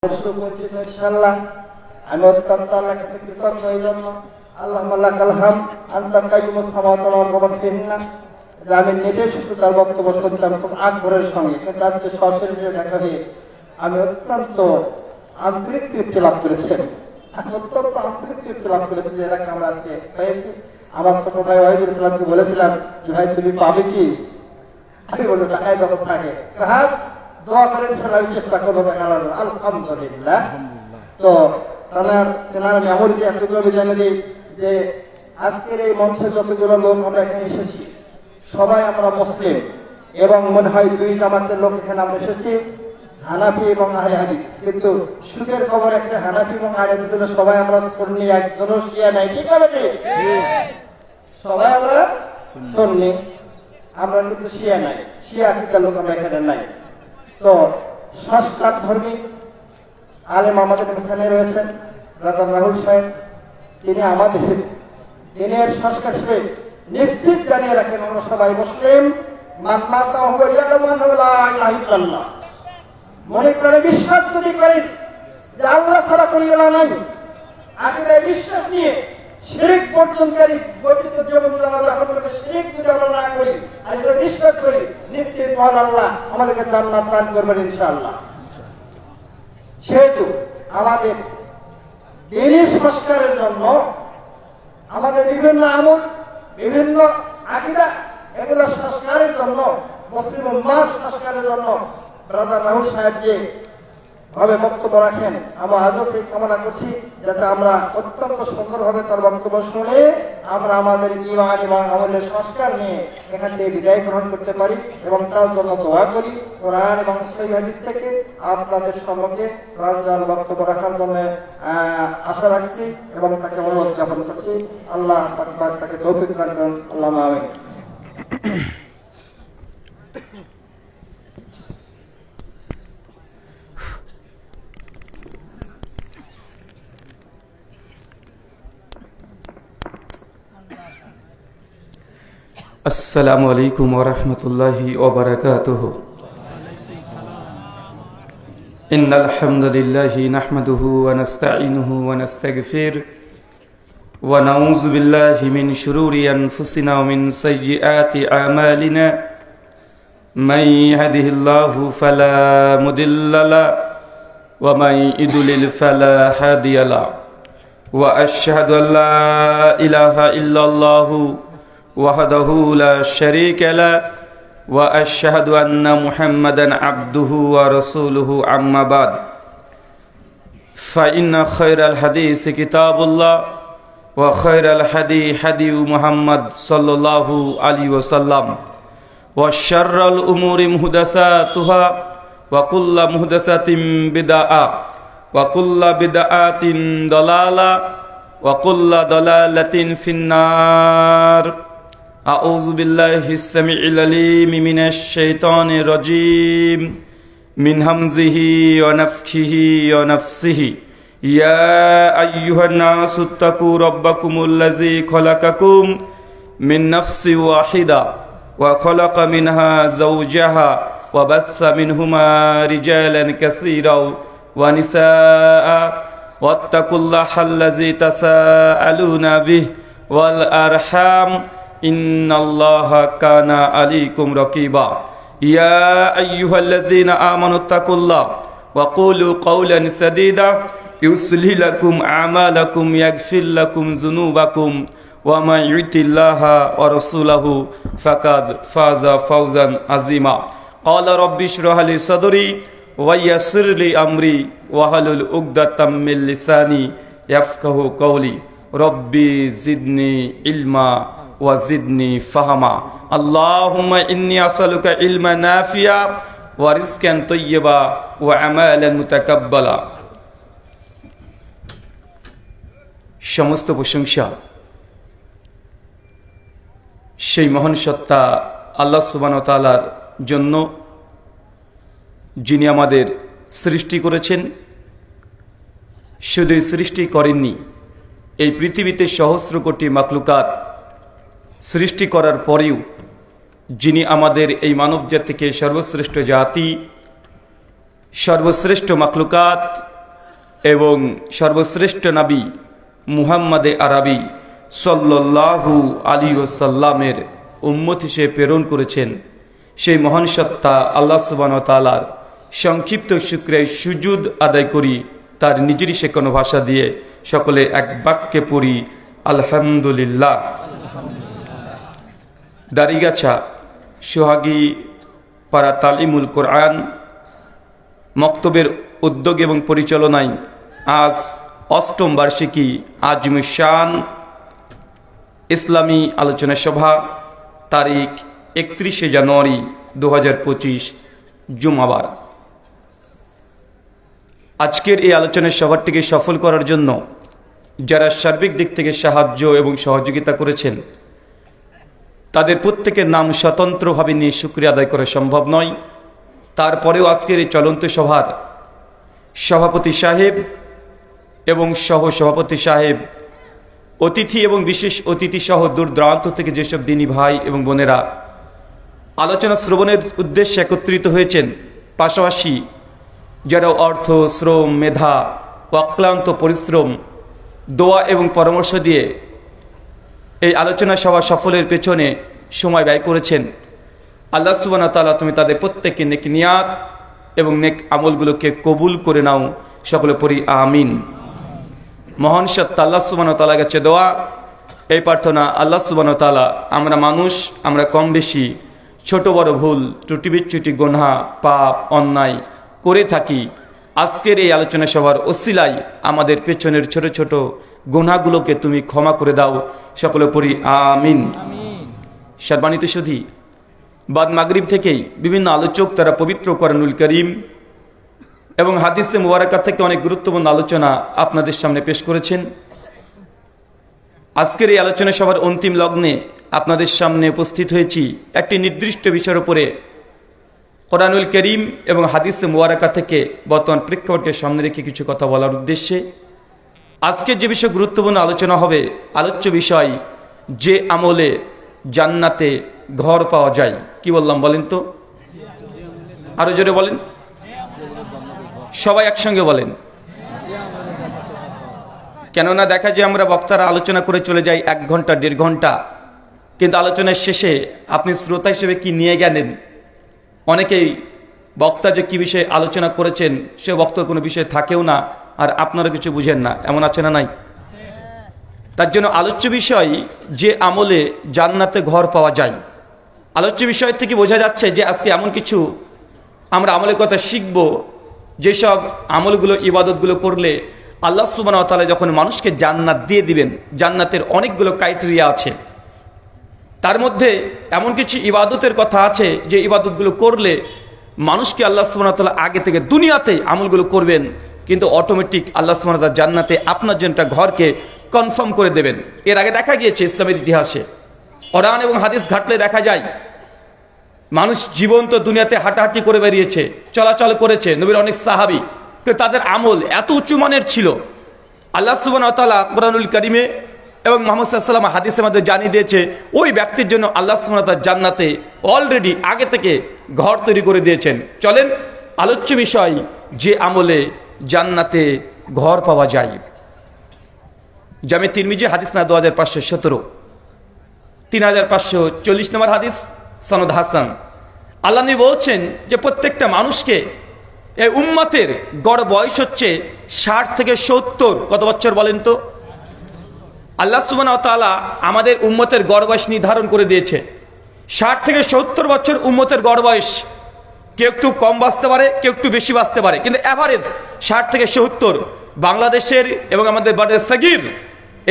ইনশাআল্লাহ আমি অত্যন্ত আল্লাহর কাছে কৃতজ্ঞ এই জন্য। আল্লাহুম্মা লাকাল হামদ আনতা কাইয়ুমুস সামাওয়াতি ওয়াল আরদি ফিহিন্না, যে আমি নেটে শুধু তার বক্তব্য শুনতাম খুব আগ্রহের সঙ্গে, কিন্তু আজকে সরাসরি দেখা হয়ে আমি অত্যন্ত আন্তরিক তৃপ্তি লাভ করেছি। অত্যন্ত আন্তরিক তৃপ্তি লাভ করেছি যে এটাকে আমরা আজকে পেয়েছি। আমার ছোট ভাই ওয়াহিদুল ইসলামকে বলেছিলাম যে ভাই তুমি পাবে কি, আমি বলতে টাকায় যখন থাকে হ্যাঁ দোয়া করেন, আমি চেষ্টা করবো দেখানোর। আলহামদুলিল্লাহ। তো তেনার মেমোরিতে এতগুলো জানিয়ে দিই যে আজকের এই মঞ্চে যতগুলো লোক আমরা এখানে এসেছি সবাই আমরা মুসলিম, এবং মনে হয় দুই জামাতের লোক এখানে আমরা এসেছি, হানাফি এবং আহলে হাদিস। কিন্তু সুখের খবর একটা, হানাফি এবং আহলে হাদিসের সবাই আমরা সুন্নি, একজনও শিয়া নাই। ঠিক আছে, সবাই আমরা সুন্নি, আমরা কিন্তু শিয়া নাই, শিয়া আকিদার লোক আমরা এখানে নাই। তো সংস্কার ধর্মী আলেম আমাদের এখানে রয়েছেন ব্রাদার রাহুল সাহেব, তিনি আমাদের দিনের সংস্কার হিসেবে নিশ্চিত জানিয়ে রাখেন আমরা সবাই মুসলিম। মনে করে বিশ্বাস যদি করেন যে আল্লাহ ছাড়া কোনো ইলাহ নাই, আকিদায় বিশ্বাস নিয়ে শিরক বর্জনকারী গঠিত জীবন শিরক যদি আমরা না করি আর যদি বিশ্বাস করি, নিশ্চিত মহান আল্লাহ আমাদেরকে জান্নাত দান করবেন ইনশাআল্লাহ। সেহেতু আমাদের দিনী সংস্কারের জন্য আমাদের বিভিন্ন আমল, বিভিন্ন আকিদা, এগুলো সংস্কারের জন্য, মুসলিম উম্মাহ সংস্কারের জন্য ব্রাদার রাহুল সাহেব যে ভাবে বক্তব্য রাখেন, আমরা আজও সেই কামনা করছি যাতে আমরা অত্যন্ত সুন্দরভাবে তার বক্তব্য শুনে আমরা আমাদের ঈমান এবং আমলের সংস্কার নিয়ে এখান থেকে বিদায় গ্রহণ করতে পারি, এবং তার জন্য দোয়া করি। কোরআন এবং সহিহ হাদিস থেকে আপনাদের সম্মুখে রাজার বক্তব্য রাখার জন্য আশা রাখছি এবং তাকে অনুরোধ জ্ঞাপন করছি। আল্লাহ পাক তাকে তৌফিক দান করুন। আল্লাহুম্মা আমিন। السلام عليكم ورحمة الله وبركاته. إن الحمد لله نحمده ونستعينه ونستغفره ونعوذ بالله من شرور أنفسنا ومن سيئات أعمالنا. من يهده الله فلا مضل له ومن يضلل فلا هادي له. وأشهد أن لا إله إلا الله وحده لا شريك له وأشهد أن محمدا عبده ورسوله. أما بعد، فإن خير الحديث كتاب الله وخير الهدي هدي محمد صلى الله عليه وسلم وشر الأمور محدثاتها وكل محدثة بدعة وكل بدعة ضلالة وكل ضلالة في النار. أعوذ بالله السميع العليم من الشيطان الرجيم من همزه ونفخه ونفسه. يا أيها الناس اتقوا ربكم الذي خلقكم من نفس واحدة وخلق منها زوجها وبث منهما رجالا كثيرا ونساء واتقوا الله الذي تساءلون به والأرحام إن الله كان عليكم رقيبا. يا أيها الذين آمنوا اتقوا الله وقولوا قولا سديدا يصلح لكم أعمالكم يغفر لكم ذنوبكم ومن يطع الله ورسوله فقد فاز فوزا عظيما. قال رب اشرح لي صدري ويسر لي أمري واحلل عقدة من لساني يفقهوا قولي. ربي زدني علما وزدني فهما. اللهم إني أسألك علما نافعا ورزقا طيبا وعملا متقبلا. সমস্ত প্রশংসা সেই মহান সত্তা আল্লাহ সুবহানাহু ওয়া তাআলার জন্য, যিনি আমাদের সৃষ্টি করেছেন। শুধু সৃষ্টি করেননি, এই পৃথিবীতে সহস্র কোটি মাখলুকাত সৃষ্টি করার পরেও যিনি আমাদের এই মানব জাতিকে সর্বশ্রেষ্ঠ জাতি, সর্বশ্রেষ্ঠ মাখলুকাত এবং সর্বশ্রেষ্ঠ নবী মুহাম্মদে আরবি সাল্লাল্লাহু আলাইহি ওয়াসাল্লামের উম্মত হিসেবে প্রেরণ করেছেন, সেই মহান সত্তা আল্লাহ সুবহানাহু ওয়া তাআলার সংক্ষিপ্ত শুকরিয়া সুজুদ আদায় করি। তার নিজেরই শেখানো ভাষা দিয়ে সকলে এক বাক্যে পড়ি আলহামদুলিল্লাহ। দাড়িগাছা সোহাগী পাড়া তালিমুল কোরআন মক্তবের উদ্যোগ এবং পরিচালনায় আজ ৮ম বার্ষিকী আজমুশান ইসলামী আলোচনা সভা তারিখ ৩১শে জানুয়ারি ২০২৫ জুমাবার। আজকের এই আলোচনা সভাটিকে সফল করার জন্য যারা সার্বিক দিক থেকে সাহায্য এবং সহযোগিতা করেছেন তাদের প্রত্যেকের নাম স্বতন্ত্রভাবে নিয়ে শুকরিয়া আদায় করা সম্ভব নয়। তারপরেও আজকের এই চলন্ত সভার সভাপতি সাহেব এবং সহ সভাপতি সাহেব, অতিথি এবং বিশেষ অতিথি সহ দূর দূরান্ত থেকে যেসব দিনী ভাই এবং বোনেরা আলোচনা শ্রবণের উদ্দেশ্যে একত্রিত হয়েছেন, পাশাপাশি যারা অর্থ, শ্রম, মেধা, অক্লান্ত পরিশ্রম, দোয়া এবং পরামর্শ দিয়ে এই আলোচনা সভা সফলের পেছনে সময় ব্যয় করেছেন, আল্লাহ সুবহানাহু ওয়া তাআলা তুমি তাদের প্রত্যেককে নেক নিয়াত এবং নেক আমলগুলোকে কবুল করে নাও। সকলে পড়ি আমিন। মহান সত্তা আল্লাহ সুবহানাহু ওয়া তাআলার কাছে দোয়া, এই প্রার্থনা, আল্লাহ সুবহানাহু ওয়া তাআলা আমরা মানুষ, আমরা কম বেশি ছোট বড় ভুল ত্রুটি বিচ্যুতি গুনাহ পাপ অন্যায় করে থাকি। আজকের এই আলোচনা সভার ওসিলায় আমাদের পেছনের ছোট ছোট গুনাহগুলোকে তুমি ক্ষমা করে দাও। সকলে পড়ি আমিন। সম্মানিত সুধী, বাদ মাগরিব থেকেই বিভিন্ন আলোচক তারা পবিত্র কোরআনুল কারীম এবং হাদিসে মুবারাকা থেকে অনেক গুরুত্বপূর্ণ আলোচনা আপনাদের সামনে পেশ করেছেন। আজকের এই আলোচনা সভার অন্তিম লগ্নে আপনাদের সামনে উপস্থিত হয়েছি একটি নির্দিষ্ট বিষয়ের উপরে কোরআনুল কারীম এবং হাদিসে মুবারাকা থেকে বর্তমান প্রেক্ষাপটকে সামনে রেখে কিছু কথা বলার উদ্দেশ্যে। আজকে যে বিষয় গুরুত্বপূর্ণ আলোচনা হবে, আলোচ্য বিষয়, যে আমলে জান্নাতে ঘর পাওয়া যায়। কি বললাম বলেন তো? আরো জোরে বলেন, সবাই একসঙ্গে বলেন। কেননা দেখা যায় আমরা বক্তারা আলোচনা করে চলে যাই 1 ঘন্টা 1.5 ঘন্টা, কিন্তু আলোচনার শেষে আপনি শ্রোতা হিসেবে কি নিয়ে গেলেন? অনেকেই বক্তা যে কি বিষয়ে আলোচনা করেছেন সে বক্তার কোনো বিষয় থাকেও না, আর আপনারা কিছু বুঝেন না, এমন আছে না নাই? তার জন্য আলোচ্য বিষয়, যে আমলে জান্নাতে ঘর পাওয়া যায়। আলোচ্য বিষয় থেকে বোঝা যাচ্ছে যে আজকে এমন কিছু আমরা আমলের কথা শিখব, যেসব আমলগুলো, ইবাদতগুলো করলে আল্লাহ সুবহানাহু ওয়া তাআলা যখন মানুষকে জান্নাত দিয়ে দিবেন, জান্নাতের অনেকগুলো ক্রাইটেরিয়া আছে। তার মধ্যে এমন কিছু ইবাদতের কথা আছে যে ইবাদতগুলো করলে মানুষকে আল্লাহ সুবহানাহু ওয়া তাআলা আগে থেকে দুনিয়াতে আমলগুলো করবেন, কিন্তু অটোমেটিক আল্লাহ সুবহানাহু ওয়া তাআলা জান্নাতে আপনার জন্য একটা ঘরকে কনফার্ম করে দেবেন। এর আগে দেখা গিয়েছে ইসলামের ইতিহাসে, কোরআন এবং হাদিস ঘাটলে দেখা যায় মানুষ জীবন্ত দুনিয়াতে হাঁটাহাঁটি করে বেরিয়েছে, চলাচল করেছে, নবীর অনেক সাহাবী, কিন্তু তাদের আমল এত উঁচু মানের ছিল। আল্লাহ সুবহানাহু ওয়া তাআলা কোরআনুল কারীমে এবং মুহাম্মদ সাল্লাল্লাহু আলাইহি ওয়াসাল্লাম হাদিসের মধ্যে জানিয়ে দিয়েছে ওই ব্যক্তির জন্য আল্লাহ সুবহানাহু ওয়া তাআলা জান্নাতে অলরেডি আগে থেকে ঘর তৈরি করে দিয়েছেন। চলেন আলোচ্য বিষয়, যে আমলে জান্নাতে ঘর পাওয়া যায়। জামে তিরমিজি হাদিস না 2517, 3540 নম্বর হাদিস, সনদ হাসান। আল্লাহ নবী বলছেন যে প্রত্যেকটা মানুষকে, এই উম্মতের গড় বয়স হচ্ছে 60 থেকে 70। কত বছর বলেন তো? আল্লাহ সুবহানাহু ওয়া তাআলা আমাদের উম্মতের গড় বয়স নির্ধারণ করে দিয়েছে 60 থেকে 70 বছর উম্মতের গড় বয়স। কেউ একটু কম বাঁচতে পারে, কেউ একটু বেশি বাঁচতে পারে, কিন্তু অ্যাভারেজ 60 থেকে 70। বাংলাদেশের এবং আমাদের বাড়ির সাগির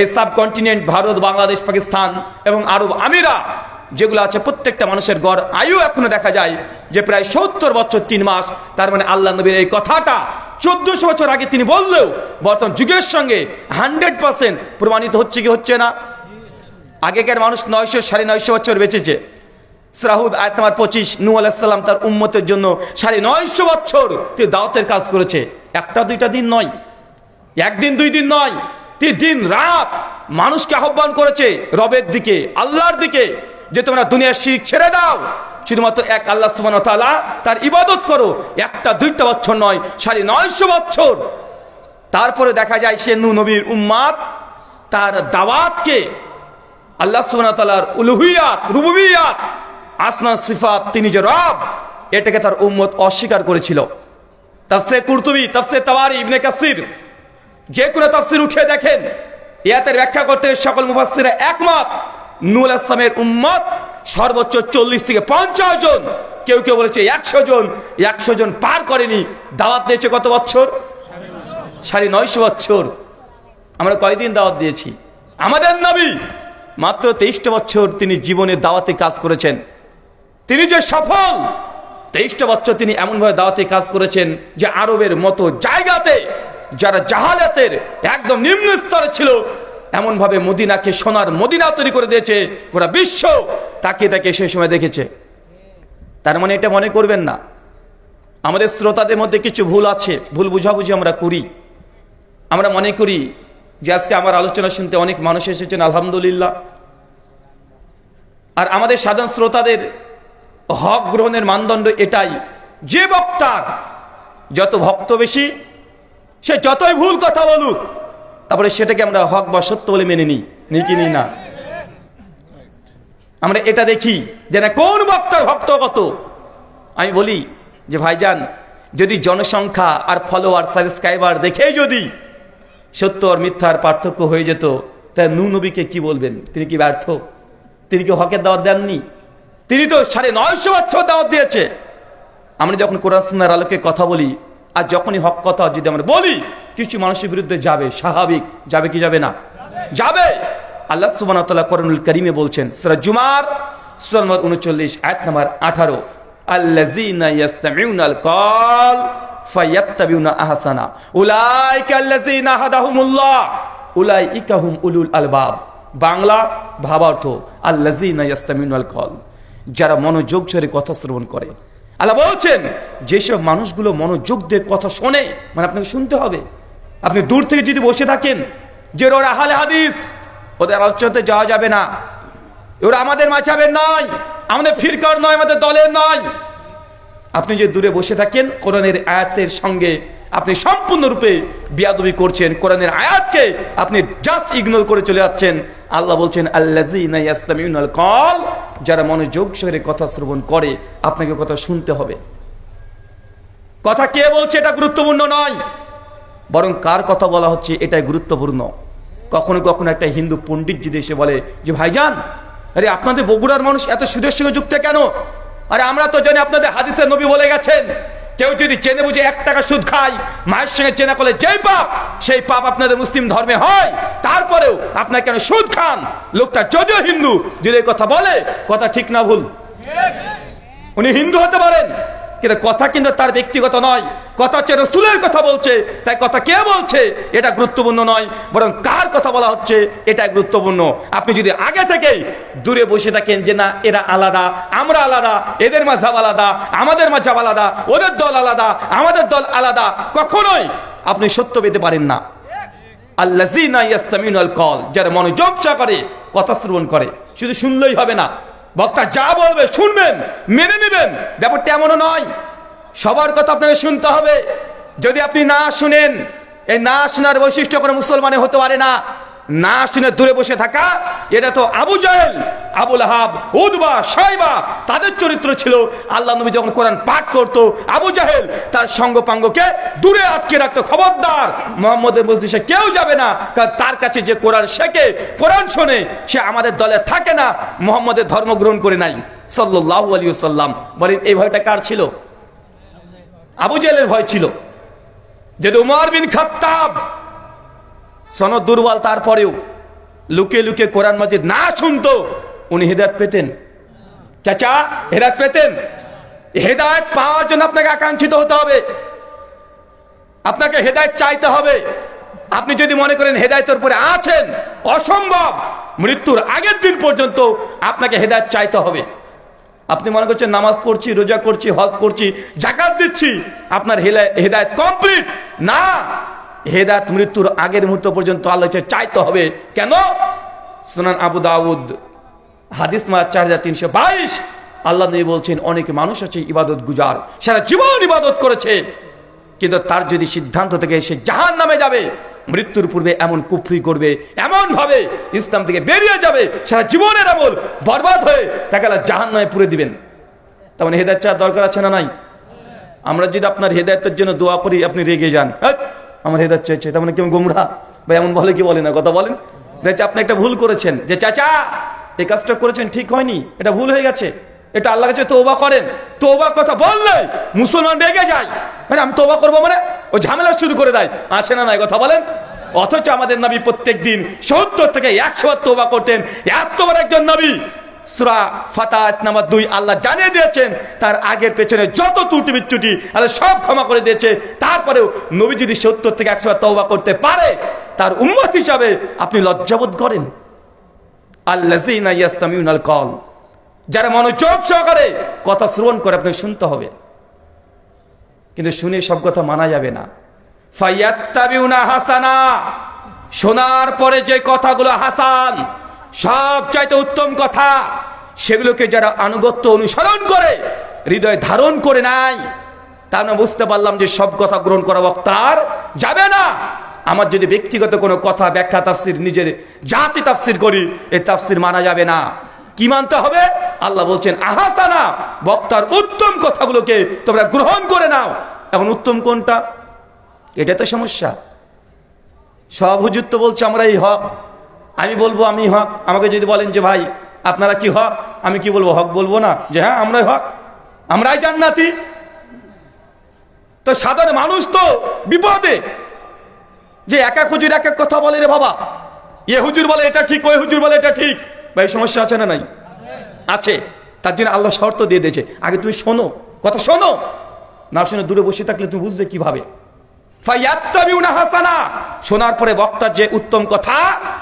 এই সাবকন্টিনেন্ট, ভারত, বাংলাদেশ, পাকিস্তান এবং আরব আমিরা যেগুলো আছে, প্রত্যেকটা মানুষের গড় আয়ু এখনো দেখা যায় যে প্রায় 70 বছর 3 মাস। তার মানে আল্লাহ নবীর এই কথাটা 1400 বছর আগে তিনি বললেও বর্তমান যুগের সঙ্গে 100% প্রমাণিত হচ্ছে কি হচ্ছে না? আগেকার মানুষ 900 950 বছর বেঁচেছে। সূরা আয়াত নাম্বার 25, নূহ আলাইহিস সালাম তার উম্মতের জন্য 950 বছর তিনি দাওয়াতের কাজ করেছে। একটা দুইটা দিন নয়, একদিন 2 দিন নয়, 3 দিন রাত মানুষকে আহ্বান করেছে রবের দিকে, আল্লাহর দিকে, যে তোমরা দুনিয়ার শিরক ছেড়ে দাও, শুধুমাত্র এক আল্লাহ সুবহানাহু ওয়া তাআলা তার ইবাদত করো। একটা দুইটা বছর নয়, 950 বছর তারপরে দেখা যায় সে নূহ নবীর উম্মাত, তার দাওয়াতকে আল্লাহ সুবহানাহু ওয়া তাআলার উলুহিয়াত, রুবুবিয়াত, আসমা সিফাত, তিনি যে রব, এটাকে তার উম্মত অস্বীকার করেছিল। তাফসীর কুরতুবী, তাফসীর তাবারী, ইবনে কাসির, যে কোনো তাফসীর উঠে দেখেন, ইয়াতের ব্যাখ্যা করতে সকল মুফাসসিররা একমত। নূহ আলাইহিস সালামের উম্মত সর্বোচ্চ 40 থেকে 50 জন, কেউ কেউ বলেছে 100 জন। 100 জন পার করেনি। দাওয়াত দিয়েছে কত বছর? 950 বছর। আমরা কয়দিন দাওয়াত দিয়েছি? আমাদের নবী মাত্র 23টা বছর তিনি জীবনে দাওয়াতে কাজ করেছেন। তিনি যে সফল, 23টা বছর তিনি এমনভাবে দাওয়াতে কাজ করেছেন যে আরবের মতো জায়গাতে যারা জাহালাতের একদম নিম্ন স্তরে ছিল, এমনভাবে মদিনাকে সোনার মদিনা তৈরি করে দিয়েছে। গোটা বিশ্ব তাকে সেই সময় দেখেছে। তার মানে এটা মনে করবেন না আমাদের শ্রোতাদের মধ্যে কিছু ভুল আছে, ভুল বুঝাবুঝি আমরা করি। আমরা মনে করি যে আজকে আমার আলোচনা শুনতে অনেক মানুষ এসেছেন, আলহামদুলিল্লাহ। আর আমাদের সাধারণ শ্রোতাদের হক গ্রহণের মানদণ্ড এটাই যে বক্তার যত ভক্ত বেশি, সে যতই ভুল কথা বলুক, তারপরে সেটাকে আমরা হক বা সত্য বলে মেনে নিই কি নিই না? আমরা এটা দেখি যে না কোন বক্তার ভক্ত কত। আমি বলি যে ভাইজান, যদি জনসংখ্যা আর ফলোয়ার, সাবস্ক্রাইবার দেখেই যদি সত্য আর মিথ্যার পার্থক্য হয়ে যেত, তাই নূহ নবীকে কি বলবেন? তিনি কি ব্যর্থ? তিনি কি হকের দাওয়াত দেননি? তিনি তো 950 বছর দাওয়াত দিয়েছে। আমরা যখন কোরআন সুন্নাহর আলোকে কথা বলি, আর যখনই হক কথা যদি আমরা বলি, কিছু মানুষের বিরুদ্ধে যাবে, স্বাভাবিক। যাবে কি যাবে না? যাবে। আল্লাহ সুবহানাহু ওয়া তাআলা কোরআনুল কারীমে বলছেন, সূরা জুমার সূরা নম্বর 39 আয়াত নম্বর 18, আল্লাযীনা ইয়াসতামিউনাল কওল ফায়াত্তাবিউনা আহসানা উলাইকা আল্লাযীনা হাদাহুমুল্লাহ উলাইকা হুম উলুল আলবাব। বাংলা ভাবার্থ, আল্লাযীনা ইয়াসতামিউনাল কওল, যারা মনোযোগ সহকারে কথা শ্রবণ করে। আল্লাহ বলছেন যেসব মানুষগুলো মনোযোগ দিয়ে কথা শোনে, মানে আপনাকে শুনতে হবে। আপনি দূর থেকে যদি বসে থাকেন যে ওরা আহলে হাদিস, ওদের আলোচনাতে যাওয়া যাবে না, ওরা আমাদের মাঝহাবের নয়, আমাদের ফিরকার নয়, আমাদের দলের নয়। আপনি যে দূরে বসে থাকেন, কোরআনের আয়াতের সঙ্গে আপনি সম্পূর্ণরূপে বিয়াদবি করছেন। কোরআনের আয়াতকে আপনি জাস্ট ইগনোর করে চলে যাচ্ছেন। আল্লাহ বলছেন আল্লাযীনা ইয়াসতামিউনাল কওল, যারা মনোযোগ সহকারে কথা শ্রবণ করে, আপনাকে কথা শুনতে হবে। কথা কে বলছে এটা গুরুত্বপূর্ণ নয়, বরং কার কথা বলা হচ্ছে এটাই গুরুত্বপূর্ণ। কখনো কখনো একটা হিন্দু পণ্ডিত যদি এসে বলে যে ভাইজান, আরে আপনাদের বগুড়ার মানুষ এত সুদের সঙ্গে যুক্ত কেন? আরে আমরা তো জানি আপনাদের হাদিসের নবী বলে গেছেন, কেউ যদি জেনে বুঝে 1 টাকা সুদ খায়, মায়ের সঙ্গে জেনা করলে যেই পাপ, সেই পাপ আপনাদের মুসলিম ধর্মে হয়। তারপরেও আপনার কেন সুদ খান? লোকটা যদিও হিন্দু, যদি কথা বলে, কথা ঠিক না ভুল? উনি হিন্দু হতে পারেন, কিন্তু কথা কিন্তু তার ব্যক্তিগত নয়, কথা হচ্ছে রাসূলের কথা বলছে। তাই কথা কে বলছে এটা গুরুত্বপূর্ণ নয়, বরং কার কথা বলা হচ্ছে এটাই গুরুত্বপূর্ণ। আপনি যদি আগে থেকেই দূরে বসে থাকেন যে না এরা আলাদা, আমরা আলাদা, এদের মাযহাব আলাদা, আমাদের মাযহাব আলাদা, ওদের দল আলাদা, আমাদের দল আলাদা, কখনোই আপনি সত্য পেতে পারেন না। আল্লাযীনা ইয়াসতামিউনাল কওল, যারা মনোযোগ সহকারে কথা শ্রবণ করে। শুধু শুনলেই হবে না, বক্তা যা বলবে শুনবেন, মেনে নেবেন, ব্যাপারটা এমনও নয়। সবার কথা আপনাকে শুনতে হবে। যদি আপনি না শুনেন, এই না শোনার বৈশিষ্ট্য কোনো মুসলমানে হতে পারে না। না শুনে দূরে বসে থাকা, এটা তো আবু জাহেল, আবু লাহাব, উতবা, শাইবা, তাদের চরিত্র ছিল। আল্লাহ নবী যখন কোরআন পাঠ করতো, আবু জাহেল তার সঙ্গপাঙ্গকে দূরে আটকে রাখতো, খবরদার মুহাম্মদের মজলিসে কেউ যাবে না, কারণ তার কাছে যে কোরআন শেখে, কোরআন শোনে, সে আমাদের দলে থাকে না, মুহাম্মদের ধর্ম গ্রহণ করে নাই সাল্লাল্লাহু আলাইহি ওয়াসাল্লাম। বলেন এই ভয়টা কার ছিল? আবু জাহেলের ভয় ছিল। যদি উমর বিন খাত্তাব সনদ দুর্বল, তারপরেও লুকে লুকে কোরআন মাজিদ না শুনতো, উনি হেদায়েত পেতেন? চাচা হেদায়েত পেতেন? হেদায়েত পাওয়ার জন্য আপনাকে আকাঙ্ক্ষিত হতে হবে, আপনাকে হেদায়েত চাইতে হবে। আপনি যদি মনে করেন হেদায়েতের উপরে আছেন, অসম্ভব। মৃত্যুর আগের দিন পর্যন্ত আপনাকে হেদায়েত চাইতে হবে। আপনি মনে করছেন নামাজ পড়ছি, রোজা করছি, হজ করছি, যাকাত দিচ্ছি, আপনার হেদায়েত কমপ্লিট না। হেদায়েত মৃত্যুর আগের মুহূর্ত পর্যন্ত আল্লাহ চাইতে হবে। কেন? সুনান আবু দাউদ হাদিস নাম্বার 4322, আল্লাহ নবী বলছেন অনেক মানুষ আছে ইবাদত গুজার, সারা জীবন ইবাদত করেছে, কিন্তু তার যদি সিদ্ধান্ত থেকে সে জাহান্নামে যাবে, মৃত্যুর পূর্বে এমন কুফরি করবে, এমন ভাবে ইসলাম থেকে বেরিয়ে যাবে, সারা জীবনের আমল বরবাদ হয়ে তাকে আল্লাহ জাহান্নামে পুরে দিবেন। তার মানে হেদায়েত চাওয়ার দরকার আছে না নাই? আমরা যদি আপনার হেদায়েতের জন্য দোয়া করি, আপনি রেগে যান, আমার হেদায়েত চাইছে, তার মানে কেমন গোমরা ভাই, এমন বলে কি বলে না, কথা বলেন। দেখছি আপনি একটা ভুল করেছেন, যে চাচা এই কাজটা করেছেন ঠিক হয়নি, এটা ভুল হয়ে গেছে, এটা আল্লাহর কাছে তওবা করেন। তওবার কথা বললে মুসলমান রেগে যায়, মানে আমি তওবা করবো মানে ও ঝামেলা শুরু করে দেয়, আছে না নাই, কথা বলেন। অথচ আমাদের নবী প্রত্যেক দিন 70 থেকে 100 বার তওবা করতেন। এত বড় একজন নবী, সূরা ফাতিহা নাম্বার 2 আল্লাহ জানিয়ে দিয়েছেন তার আগের পেছনে যত ত্রুটি বিচ্যুতি আল্লাহ সব ক্ষমা করে দিয়েছে। তারপরেও নবী যদি 70 থেকে 100 বার তওবা করতে পারে, তার উম্মত হিসাবে আপনি লজ্জাবোধ করেন? আল্লাযীনা ইয়াসতামিউনাল কওল, যারা মনোযোগ সহকারে কথা শ্রবণ করে, আপনি শুনতে হবে, কিন্তু শুনে সব কথা মানা যাবে না। ফায়াত্তাবিউনা হাসানা, শোনার পরে যে কথাগুলো হাসান, সবচাইতে উত্তম কথা, সেগুলোকে যারা আনুগত্য অনুসরণ করে, হৃদয় ধারণ করে নাই, তা আমরা বুঝতে পারলাম যে সব কথা গ্রহণ করা বক্তার যাবে না। আমার যদি ব্যক্তিগত কোনো কথা ব্যাখ্যা তাফসির নিজের জাতি তাফসির করি, এই তাফসির মানা যাবে না। কি মানতে হবে? আল্লাহ বলছেন আহাসানা, বক্তার উত্তম কথাগুলোকে তোমরা গ্রহণ করে নাও। এখন উত্তম কোনটা? এটা তো সমস্যা। সব হুজুর তো বলছে আমরা এই হক, আমি বলবো আমি হক। আমাকে যদি বলেন যে ভাই আপনারা কি হক, আমি কি বলবো? হক বলবো না, যে হ্যাঁ আমরাই হক, আমরাই জান্নাতি। তো সাধারণ মানুষ তো বিপদে, যে এক এক হুজুর এক এক কথা বলে রে বাবা, এ হুজুর বলে এটা ঠিক, ওই হুজুর বলে এটা ঠিক। ভাই সমস্যা আছে না নাই? আছে। তার জন্য আল্লাহ শর্ত দিয়ে দিয়েছে, আগে তুমি শোনো, কথা শোনো, না শুনে দূরে বসে থাকলে তুমি বুঝবে কিভাবে? ফায়াত্তাবিউনা হাসানা, শোনার পরে বক্তার যে উত্তম কথা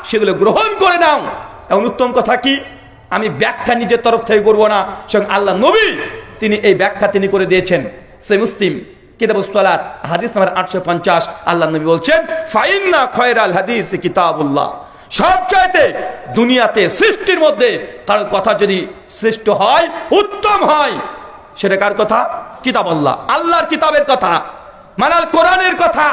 সেগুলো গ্রহণ করে নাও। এখন উত্তম কথা কি? আমি ব্যাখ্যা নিজের তরফ থেকে করবো না, স্বয়ং আল্লাহ নবী তিনি এই ব্যাখ্যা তিনি করে দিয়েছেন। সে মুসলিম কিতাবুস সালাত হাদিস নাম্বার 850 আল্লাহ নবী বলছেন ফাইন্না খায়রাল হাদিস কিতাবুল্লাহ, সবচাইতে দুনিয়াতে সৃষ্টির মধ্যে কার কথা যদি শ্রেষ্ঠ হয়, উত্তম হয়, সেটা কার কথা? কিতাবুল্লাহ, আল্লাহর কিতাবের কথা, মানাল কোরআনের কথা।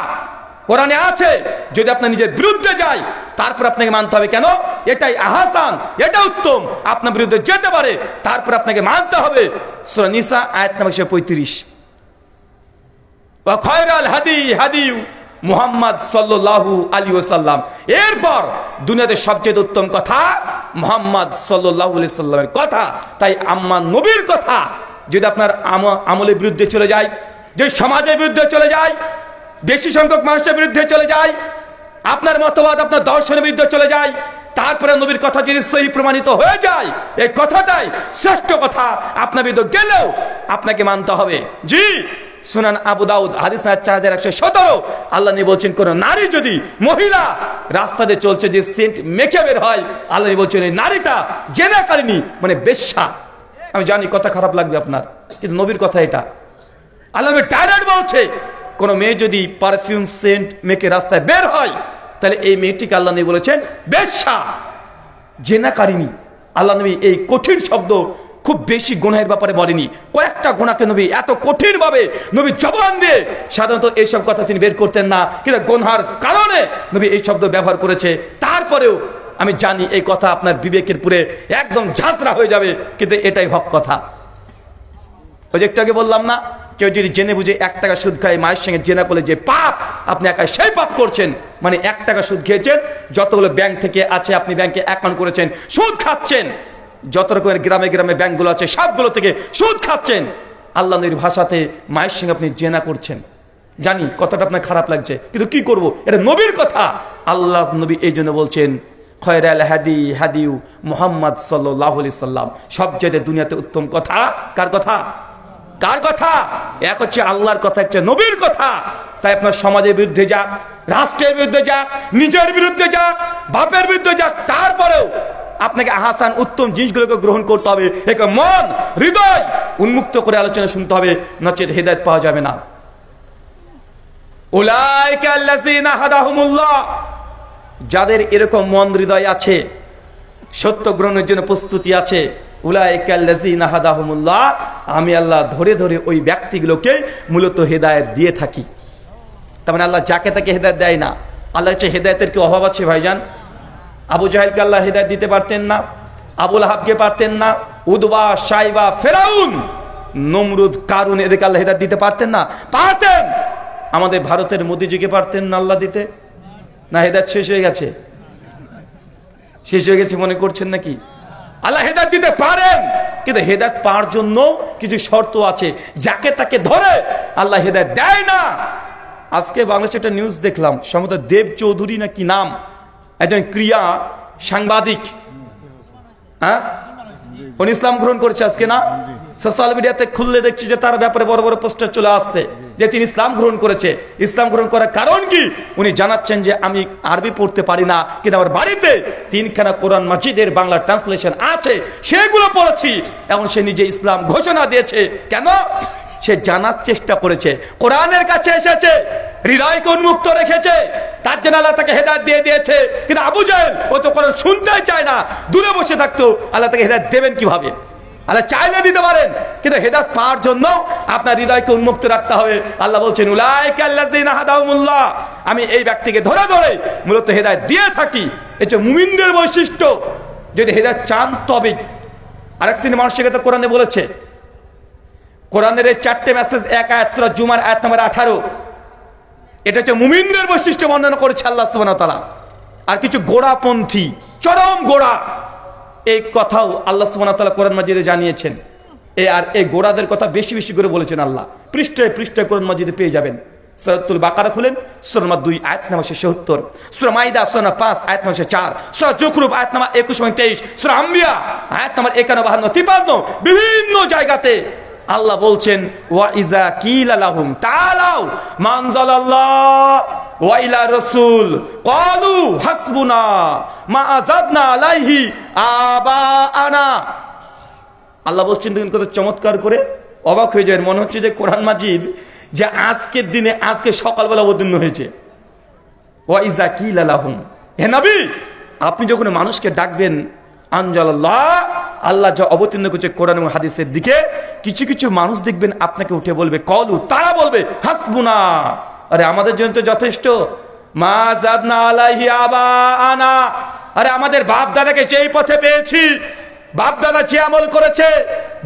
কোরআনে আছে, যদি আপনার নিজের বিরুদ্ধে যায় তারপর আপনাকে মানতে হবে। কেন? এটাই আহসান, এটা উত্তম, আপনার বিরুদ্ধে যেতে পারে, তারপর আপনাকে মানতে হবে। সূরা নিসা আয়াত নম্বর 35। ওয়া খায়রাল হাদি হাদি মুহাম্মদ সাল্লাল্লাহু আলাইহি ওয়াসাল্লাম, এরপর দুনিয়াতে সবচেয়ে উত্তম কথা মুহাম্মদ সাল্লাল্লাহু আলাইহি ওয়াসাল্লামের কথা। তাই আমার নবীর কথা যদি আপনার আমলের বিরুদ্ধে চলে যায়, যে সমাজের বিরুদ্ধে চলে যায়, বেশি সংখ্যক মানুষের বিরুদ্ধে চলে যায়, আপনার মতবাদ আপনার দর্শনের বিরুদ্ধে চলে যায়, তারপরে নবীর কথা যদি সহি প্রমাণিত হয়ে যায়, এই কথাটাই শ্রেষ্ঠ কথা, আপনার বিরুদ্ধে গেলেও আপনাকে মানতে হবে। জি, সুনান আবু দাউদ হাদিস 4117 আল্লাহ নবী বলছেন, কোন নারী যদি, মহিলা রাস্তা দিয়ে চলছে, যে সেন্ট মেখে বের হয়, আল্লাহ নবী বলছেন এই নারীটা জেনাকারিনী, মানে বেশ্যা। আমি জানি কথা খারাপ লাগবে আপনার, কিন্তু নবীর কথা এটা। আল্লাহ ডাইরেক্ট বলছে, কোন মেয়ে যদি পারফিউম সেন্ট মেখে রাস্তায় বের হয়, তাহলে এই মেয়েটিকে আল্লাহ নবী বলেছেন বেশ্যা, জেনাকারিনী। আল্লাহ নবী এই কঠিন শব্দ খুব বেশি গুনাহের ব্যাপারে বলেনি, কয়েকটা গুনাহকে নবী এত কঠিন ভাবে নবী জবান দিয়ে, সাধারণত এইসব কথা তিনি বের করতেন না, কিন্তু গুনাহের কারণে নবী এই শব্দ ব্যবহার করেছে। তারপরেও আমি জানি এই কথা আপনার বিবেকের পুরে একদম ঝাঁঝরা হয়ে যাবে, কিন্তু এটাই হক কথা। ওই যে একটু আগে বললাম না, কেউ যদি জেনে বুঝে 1 টাকা সুদ খায়, মায়ের সঙ্গে জেনা করলে যে পাপ, আপনি একাই সেই পাপ করছেন। মানে 1 টাকা সুদ খেয়েছেন, যতগুলো ব্যাংক থেকে আছে আপনি ব্যাংকে অ্যাকাউন্ট করেছেন, সুদ খাচ্ছেন, যত রকমের গ্রামে গ্রামে ব্যাংকগুলো আছে সবগুলো থেকে সুদ খাচ্ছেন। আল্লাহ নবীর ভাষাতে মায়ের সঙ্গে আপনি জেনা করছেন। জানি কথাটা আপনার খারাপ লাগছে, কিন্তু কি করব, এটা নবীর কথা। আল্লাহ নবী এই জন্য বলছেন খায়রাল হাদি হাদিউ মুহাম্মদ সাল্লাল্লাহু আলাইহি সাল্লাম, সবচেয়ে দুনিয়াতে উত্তম কথা কার কথা? কার কথা? এক হচ্ছে আল্লাহর কথা, হচ্ছে নবীর কথা। তাই আপনার সমাজের বিরুদ্ধে যাক, রাষ্ট্রের বিরুদ্ধে যাক, নিজের বিরুদ্ধে যাক, বাপের বিরুদ্ধে যাক, তারপরেও আপনাকে আহসান উত্তম জিনিসগুলোকে গ্রহণ করতে হবে। একে মন হৃদয় উন্মুক্ত করে আলোচনা শুনতে হবে, নচেত হেদায়েত পাওয়া যাবে না। উলাইকা আল্লাযীনা হাদাহুমুল্লাহ, যাদের এরকম মন হৃদয় আছে, সত্য গ্রহণের জন্য প্রস্তুতি আছে, উলাইকা আল্লাযীনা হাদাহুমুল্লাহ, আমি আল্লাহ ধরে ধরে ওই ব্যক্তিগুলোকে মূলত হেদায়েত দিয়ে থাকি। তার মানে আল্লাহ যাকে তাকে হেদায়েত দেয় না। আল্লাহ কাছে হেদায়েতের কি অভাব আছে ভাইজান? আবু জাহেলকে আল্লাহ হেদায়েত দিতে পারতেন না? আবু লাহাবকে পারতেন না? উদবা, সাইবা, ফেরাউন, নমরুদ, কারুন, এদেরকে আল্লাহ হেদায়েত দিতে পারতেন না? পারতেন। আমাদের ভারতের মোদিজিকে পারতেন না আল্লাহ দিতে? না হেদায়েত শেষ হয়ে গেছে? শেষ হয়ে গেছে মনে করছেন নাকি? আল্লাহ হেদায়েত দিতে পারেন, কিন্তু হেদায়েত পাওয়ার জন্য কিছু শর্ত আছে, যাকে তাকে ধরে আল্লাহ হেদায়েত দেয় না। আজকে বাংলাদেশে একটা নিউজ দেখলাম, সম্ভবত দেব চৌধুরী না কি নাম, একজন ক্রিয়া সাংবাদিক, হ্যাঁ, উনি ইসলাম গ্রহণ করেছে আজকে না? সোশ্যাল মিডিয়াতে খুললে দেখছি যে তার ব্যাপারে বড় বড় পোস্টার চলে আসছে যে তিনি ইসলাম গ্রহণ করেছে। ইসলাম গ্রহণ করার কারণ কি? উনি জানাচ্ছেন যে আমি আরবি পড়তে পারি না, কিন্তু আমার বাড়িতে 3খানা কোরআন মাজিদের বাংলা ট্রান্সলেশন আছে, সেগুলো পড়েছি। এখন সে নিজে ইসলাম ঘোষণা দিয়েছে। কেন? সে জানার চেষ্টা করেছে, কোরআনের কাছে এসেছে, হৃদয়কে উন্মুক্ত রেখেছে, তার জন্য আল্লাহ তাকে হেদায়েত দিয়ে দিয়েছে। কিন্তু আবু জাহেল ও তো কোরআন শুনতেই চায় না, দূরে বসে থাকতো, আল্লাহ তাকে হেদায়েত দেবেন কিভাবে? আল্লাহ চাইলে দিতে পারেন, কিন্তু হেদায়েত পাওয়ার জন্য আপনার হৃদয়কে উন্মুক্ত রাখতে হবে। আল্লাহ বলছেন উলাইকা আল্লাযিনা হাদাহুমুল্লাহ, আমি এই ব্যক্তিকে ধরে ধরে মূলত হেদায়েত দিয়ে থাকি। এটা মুমিনদের বৈশিষ্ট্য। যদি হেদায়েত চান তবে। আরেক শ্রেণীর মানুষকে তো কোরআনে বলেছে, কোরআনের এই 4টে মেসেজ, এক আয়াত সূরা জুমার আয়াত নম্বর 18, এটা হচ্ছে মুমিনদের বৈশিষ্ট্য বর্ণনা করেছে আল্লাহ সুবহানাহু ওয়া তাআলা। আর কিছু গোড়াপন্থী, চরম গোড়া, এই কথাও আল্লাহ সুবহানাহু ওয়া তাআলা কোরআন মাজিদে জানিয়েছেন। আর এই গোড়াদের কথা বেশি বেশি করে বলেছেন আল্লাহ। পৃষ্ঠায় পৃষ্ঠায় কোরআন মাজিদে পেয়ে যাবেন। সূরাতুল বাকারা খুলেন, সূরা নম্বর 2 আয়াত নম্বর 76, সূরা মাইদা সূরা নম্বর 5 আয়াত নম্বর 4, সূরা যুখরুফ আয়াত নম্বর 21-23, সূরা আম্বিয়া আয়াত নম্বর 51, 52, 53, বিভিন্ন জায়গাতে আল্লাহ বলছেন ওয়া ইজা কিলা লাহুম তাআলাউ মানজালাল্লাহ ওয়া ইলা রাসূল ক্বালু হাসবুনা মা আযাদনা আলাইহি আবাআনা। আল্লাহ বলছেন দেখুন কত চমৎকার করে, অবাক হয়ে যায়। মনে হচ্ছে যে কোরআন মাজিদ যে আজকের দিনে, আজকে সকালবেলা অবতীর্ণ হয়েছে। ওয়া ইজা কিলা লাহুম, হে নবী আপনি যখন মানুষকে ডাকবেন, আনজালাল্লাহ, আল্লাহ যা অবতীর্ণ করছে কোরআন এবং হাদিসের দিকে, কিছু কিছু মানুষ দেখবেন আপনাকে উঠে বলবে, কলু, তারা বলবে হাসবুনা, আরে আমাদের জন্য তো যথেষ্ট, মা যাদনা আলাইহি আবাআনা, আরে আমাদের বাপ দাদাকে যেই পথে পেয়েছি, বাপ দাদা যে আমল করেছে,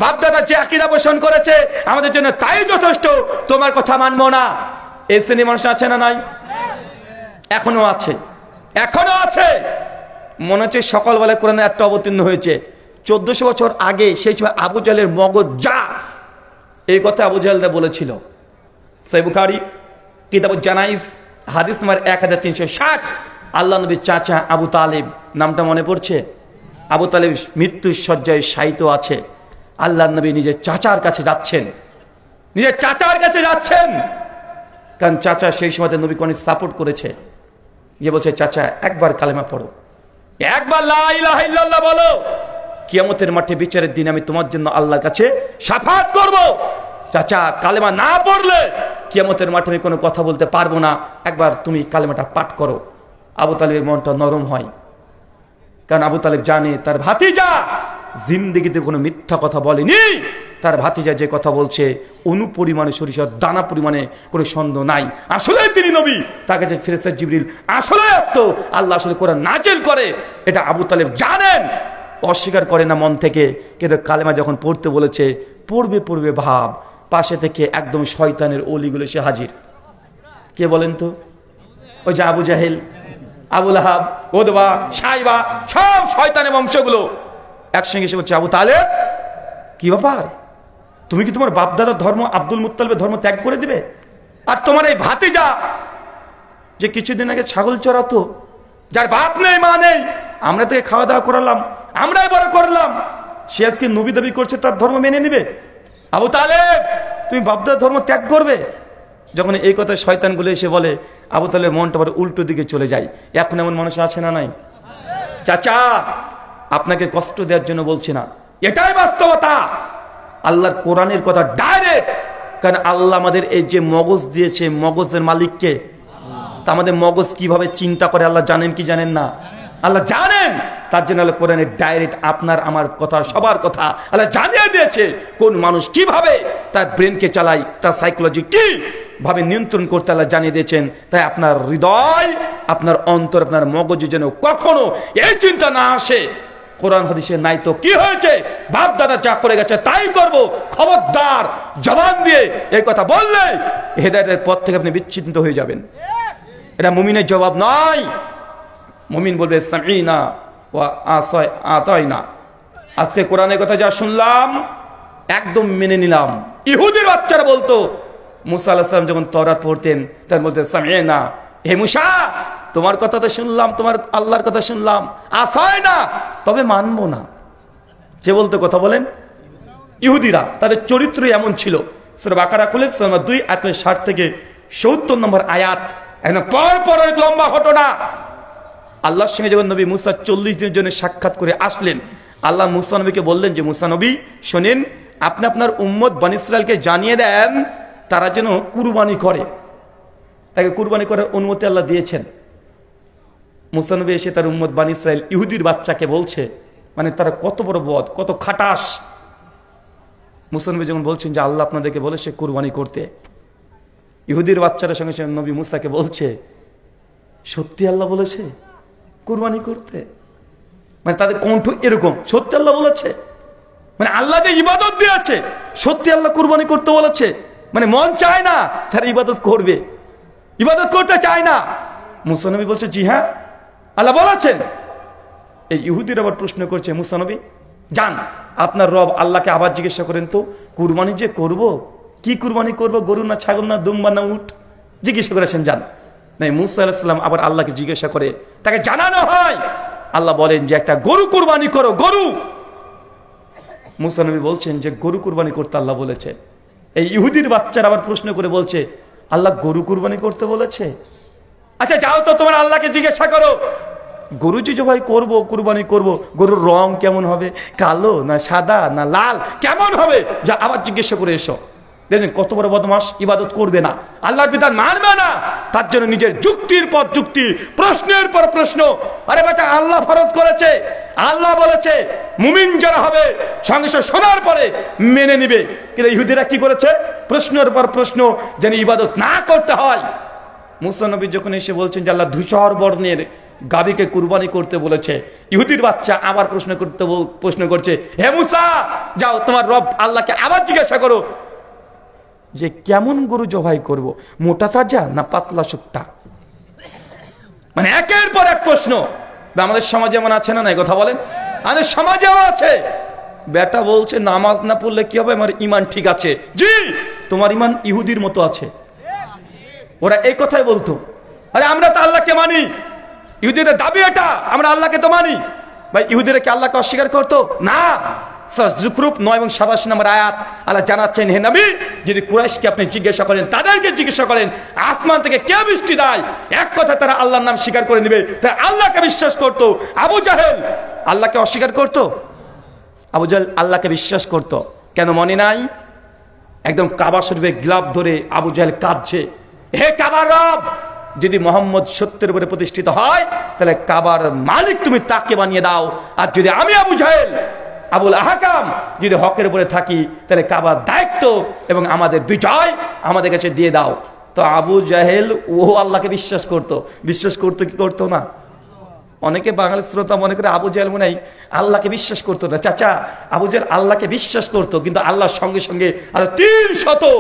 বাপ দাদা যে আকীদা পোষণ করেছে, আমাদের জন্য তাই যথেষ্ট, তোমার কথা মানবো না। এই শ্রেণীর মানুষ আছে না নাই? এখনো আছে, এখনো আছে। মনে হচ্ছে সকালবেলায় কোরআনে একটা অবতীর্ণ হয়েছে 1400 বছর আগে, সেই সময় আবু জাহেলের মগজ যা, এই কথা আবু জাহেলরা বলেছিল। সহিহ বুখারী কিতাবুল জানাইজ হাদিস নম্বর 1360, আল্লাহ নবীর চাচা আবু তালেব, নামটা মনে পড়ছে? আবু তালেব মৃত্যুর শয্যায় শায়িত আছে। আল্লাহ নবী নিজের চাচার কাছে যাচ্ছেন, নিজের চাচার কাছে যাচ্ছেন, কারণ চাচা সেই সময় নবীকে অনেক সাপোর্ট করেছে। গিয়ে বলছে, চাচা একবার কালেমা পড়ো, একবার লা ইলাহা ইল্লাল্লাহ বলো, কিয়ামতের মাঠে বিচারের দিন আমি তোমার জন্য আল্লাহর কাছে শাফাত করব। চাচা কালেমা না পড়লে কিয়ামতের মাঠে আমি কোনো কথা বলতে পারবো না, একবার তুমি কালেমাটা পাঠ করো। আবু তালেবের মনটা নরম হয়, কারণ আবু তালেব জানে তার ভাতিজা জিন্দেগিতে কোনো মিথ্যা কথা বলেনি। তার ভাতিজা যে কথা বলছে অনুপরিমাণে সরিষার দানা পরিমাণে কোনো সন্দেহ নাই, আসলে তিনি নবী। তার কাছে ফেরেশতা জিবরিল আসলে আসতো, আল্লাহ আসলে কোরআন নাজিল করে, এটা আবু তালেব জানেন, অস্বীকার করে না মন থেকে। কিন্তু কালেমা যখন পড়তে বলেছে, পড়বে পড়বে ভাব, পাশে থেকে একদম শয়তানের অলিগুলো সে হাজির। কে বলেন তো? ওই যে আবু জাহেল, আবু লাহাব, উতবা, সাইবা, সব শয়তানের বংশগুলো একসঙ্গে এসে বলছে, আবু তালেব কি ব্যাপার, তুমি কি তোমার বাপদাদার ধর্ম আব্দুল মুত্তালিবের ধর্ম ত্যাগ করে দিবে? আর তোমার এই ভাতিজা যে কিছুদিন আগে ছাগল চড়াতো, যার বাপ নেই মা নেই, আমরা তাকে খাওয়া দাওয়া করালাম, আমরাই বড় করলাম, সে আজকে নবী দাবি করছে, তার ধর্ম মেনে নিবে? আবু তালেব তুমি বাপদাদার ধর্ম ত্যাগ করবে? যখন এই কথা শয়তানগুলো এসে বলে, আবু তালেব মনটা আবার উল্টো দিকে চলে যায়। এখন এমন মানুষ আছে না নাই? চাচা আপনাকে কষ্ট দেওয়ার জন্য বলছি না, এটাই বাস্তবতা। আল্লাহর কোরআনের কথা ডাইরেক্ট, কারণ আল্লাহ আমাদের এই যে মগজ দিয়েছে, মগজের মালিককে, তা আমাদের মগজ কিভাবে চিন্তা করে আল্লাহ জানেন কি জানেন না? আল্লাহ জানেন। তার জন্য আল্লাহ কোরআনের ডাইরেক্ট আপনার আমার কথা, সবার কথা আল্লাহ জানিয়ে দিয়েছে, কোন মানুষ কিভাবে তার ব্রেনকে চালায়, তার সাইকোলজি কি, ভাবে নিয়ন্ত্রণ করতে আল্লাহ জানিয়ে দিয়েছেন। তাই আপনার হৃদয়, আপনার অন্তর, আপনার মগজে যেন কখনো এই চিন্তা না আসে কোরআন হাদিসে নাই তো কি হয়েছে, বাপ দাদা যা করে গেছে তাই করব। খবরদার, জবান দিয়ে এই কথা বললে হেদায়েতের পথ থেকে আপনি বিচ্ছিন্ন হয়ে যাবেন। এটা মুমিনের জবাব নয়। মুমিন বলবে সামিনা ওয়া আতাইনা। আজকে কোরআনের কথা যা শুনলাম একদম মেনে নিলাম। ইহুদির বাচ্চারা বলতো মুসা আলাইহিস সালাম যখন তওরাত পড়তেন তখন বলতে সামিনা, হে মুসা তোমার কথা তো শুনলাম, তোমার আল্লাহর কথা শুনলাম, আসাইনা তবে মানবো না। কে বলতো কথা বলেন? ইহুদিরা। তাদের চরিত্রই এমন ছিল। সূরা বাকারা খুলে সূরা 2 আয়াত 60 থেকে 70 নম্বর আয়াত। এখন পর অনেক লম্বা ঘটনা। আল্লাহর সঙ্গে যখন নবী মুসা 40 দিনের জন্য সাক্ষাৎ করে আসলেন, আল্লাহ মুসা নবীকে বললেন যে মুসা নবী শোনেন, আপনি আপনার উম্মত বনী ইসরাইলকে জানিয়ে দেন তারা যেন কুরবানি করে। তাকে কুরবানি করার অনুমতি আল্লাহ দিয়েছেন। মুসা নবী এসে তার উম্মত বনী ইসরাইল ইহুদির বাচ্চাকে বলছে, মানে তারা কত বড় বদ, কত খাটাস। মুসা নবী যখন বলছেন যে আল্লাহ আপনাদেরকে বলেছে কুরবানি করতে, ইহুদির বাচ্চারা সঙ্গে সঙ্গে নবী মুসাকে বলছে সত্যি আল্লাহ বলেছে কুরবানি করতে। মানে তাদের কণ্ঠ এরকম, সত্যি আল্লাহ বলেছে, মানে আল্লাহ যে ইবাদত দিয়েছে সত্যি আল্লাহ কুরবানি করতে বলেছে। মানে মন চায় না তারা ইবাদত করবে, ইবাদত করতে চায় না। মুসা নবী বলছে জি হ্যাঁ আল্লাহ বলেছেন। এই ইহুদির আবার প্রশ্ন করছে মুসা নবী যান আপনার রব আল্লাহকে আবার জিজ্ঞাসা করেন তো কুরবানি যে করব, কি কুরবানি করব, গরু না ছাগল না দুম্বা না উট, জিজ্ঞাসা করেছেন যান। নাই মুসা আলাইহিস সালাম আবার আল্লাহকে জিজ্ঞাসা করে, তাকে জানানো হয়। আল্লাহ বলেন যে একটা গরু কুরবানি করো, গরু। মুসা নবী বলছেন যে গরু কুরবানি করতে আল্লাহ বলেছে। এই ইহুদির বাচ্চারা আবার প্রশ্ন করে বলছে আল্লাহ গরু কুরবানি করতে বলেছে। আচ্ছা যাও তো তোমার আল্লাহকে জিজ্ঞাসা করো, গরু যে জবাই করব, কুরবানি করব, গরুর রং কেমন হবে, কালো না সাদা না লাল কেমন হবে, যা আবার জিজ্ঞাসা করে এসো। দেখেন কত বড় বদমাস, ইবাদত করবে না, আল্লাহর বিধান মানবে না, তার জন্য নিজের যুক্তির পর যুক্তি, প্রশ্নের পর প্রশ্ন। আরে বেটা আল্লাহ ফরজ করেছে, আল্লাহ বলেছে মুমিন যারা হবে সঙ্গে সঙ্গে শোনার পরে মেনে নিবে। কিন্তু ইহুদিরা কি করেছে, প্রশ্নের পর প্রশ্ন, যেন ইবাদত না করতে হয়। মুসা নবী যখন এসে বলছেন যে আল্লাহ ধূসর বর্ণের গাভীকে কুরবানি করতে বলেছে, ইহুদির বাচ্চা আবার প্রশ্ন করছে হে মুসা যাও তোমার রব আল্লাহকে আবার জিজ্ঞাসা করো যে কেমন গরু জবাই করব, মোটা তাজা না পাতলা শুকটা। মানে একের পর এক প্রশ্ন। আমাদের সমাজে এমন আছে না নাই কথা বলেন? আমাদের সমাজেও আছে। বেটা বলছে নামাজ না পড়লে কি হবে, আমার ইমান ঠিক আছে। জি তোমার ইমান ইহুদির মতো আছে। ওরা এই কথাই বলতো, আরে আমরা তো আল্লাহকে মানি, ইহুদিদের দাবি এটা, আমরা আল্লাহকে তো মানি। ভাই ইহুদিরা কি আল্লাহকে অস্বীকার করতো না? যুখরুফ 9 এবং 87 নম্বর আয়াত আল্লাহ জানাচ্ছেন হে নবী যদি কুরাইশকে আপনি জিজ্ঞাসা করেন, তাদেরকে জিজ্ঞাসা করেন আসমান থেকে কে বৃষ্টি দেয়, এক কথা তারা আল্লাহর নাম স্বীকার করে নেবে। তারা আল্লাহকে বিশ্বাস করতো। আবু জাহেল আল্লাহকে অস্বীকার করতো? আবু জাহেল আল্লাহকে বিশ্বাস করতো। কেন মনে নাই? একদম কাবা শরীফে গ্লাভ ধরে আবু জাহেল কাঁদছে, হে কাবার রব যদি মোহাম্মদ সত্যের উপরে প্রতিষ্ঠিত হয় তাহলে কাবার মালিক তুমি তাকে বানিয়ে দাও, আর যদি আমি আবু জাহেল আবুল আহকাম যদি হকের উপরে থাকি তাহলে কাবার দায়িত্ব এবং আমাদের বিজয় আমাদের কাছে দিয়ে দাও। তো আবু জাহেল ও আল্লাহকে বিশ্বাস করতো কি করতো না? অনেকে বাঙালি শ্রোতা মনে করে আবু জাহেল মনে হয় আল্লাহকে বিশ্বাস করতো না। চাচা আবু জাহেল আল্লাহকে বিশ্বাস করতো, কিন্তু আল্লাহর সঙ্গে সঙ্গে আরো 300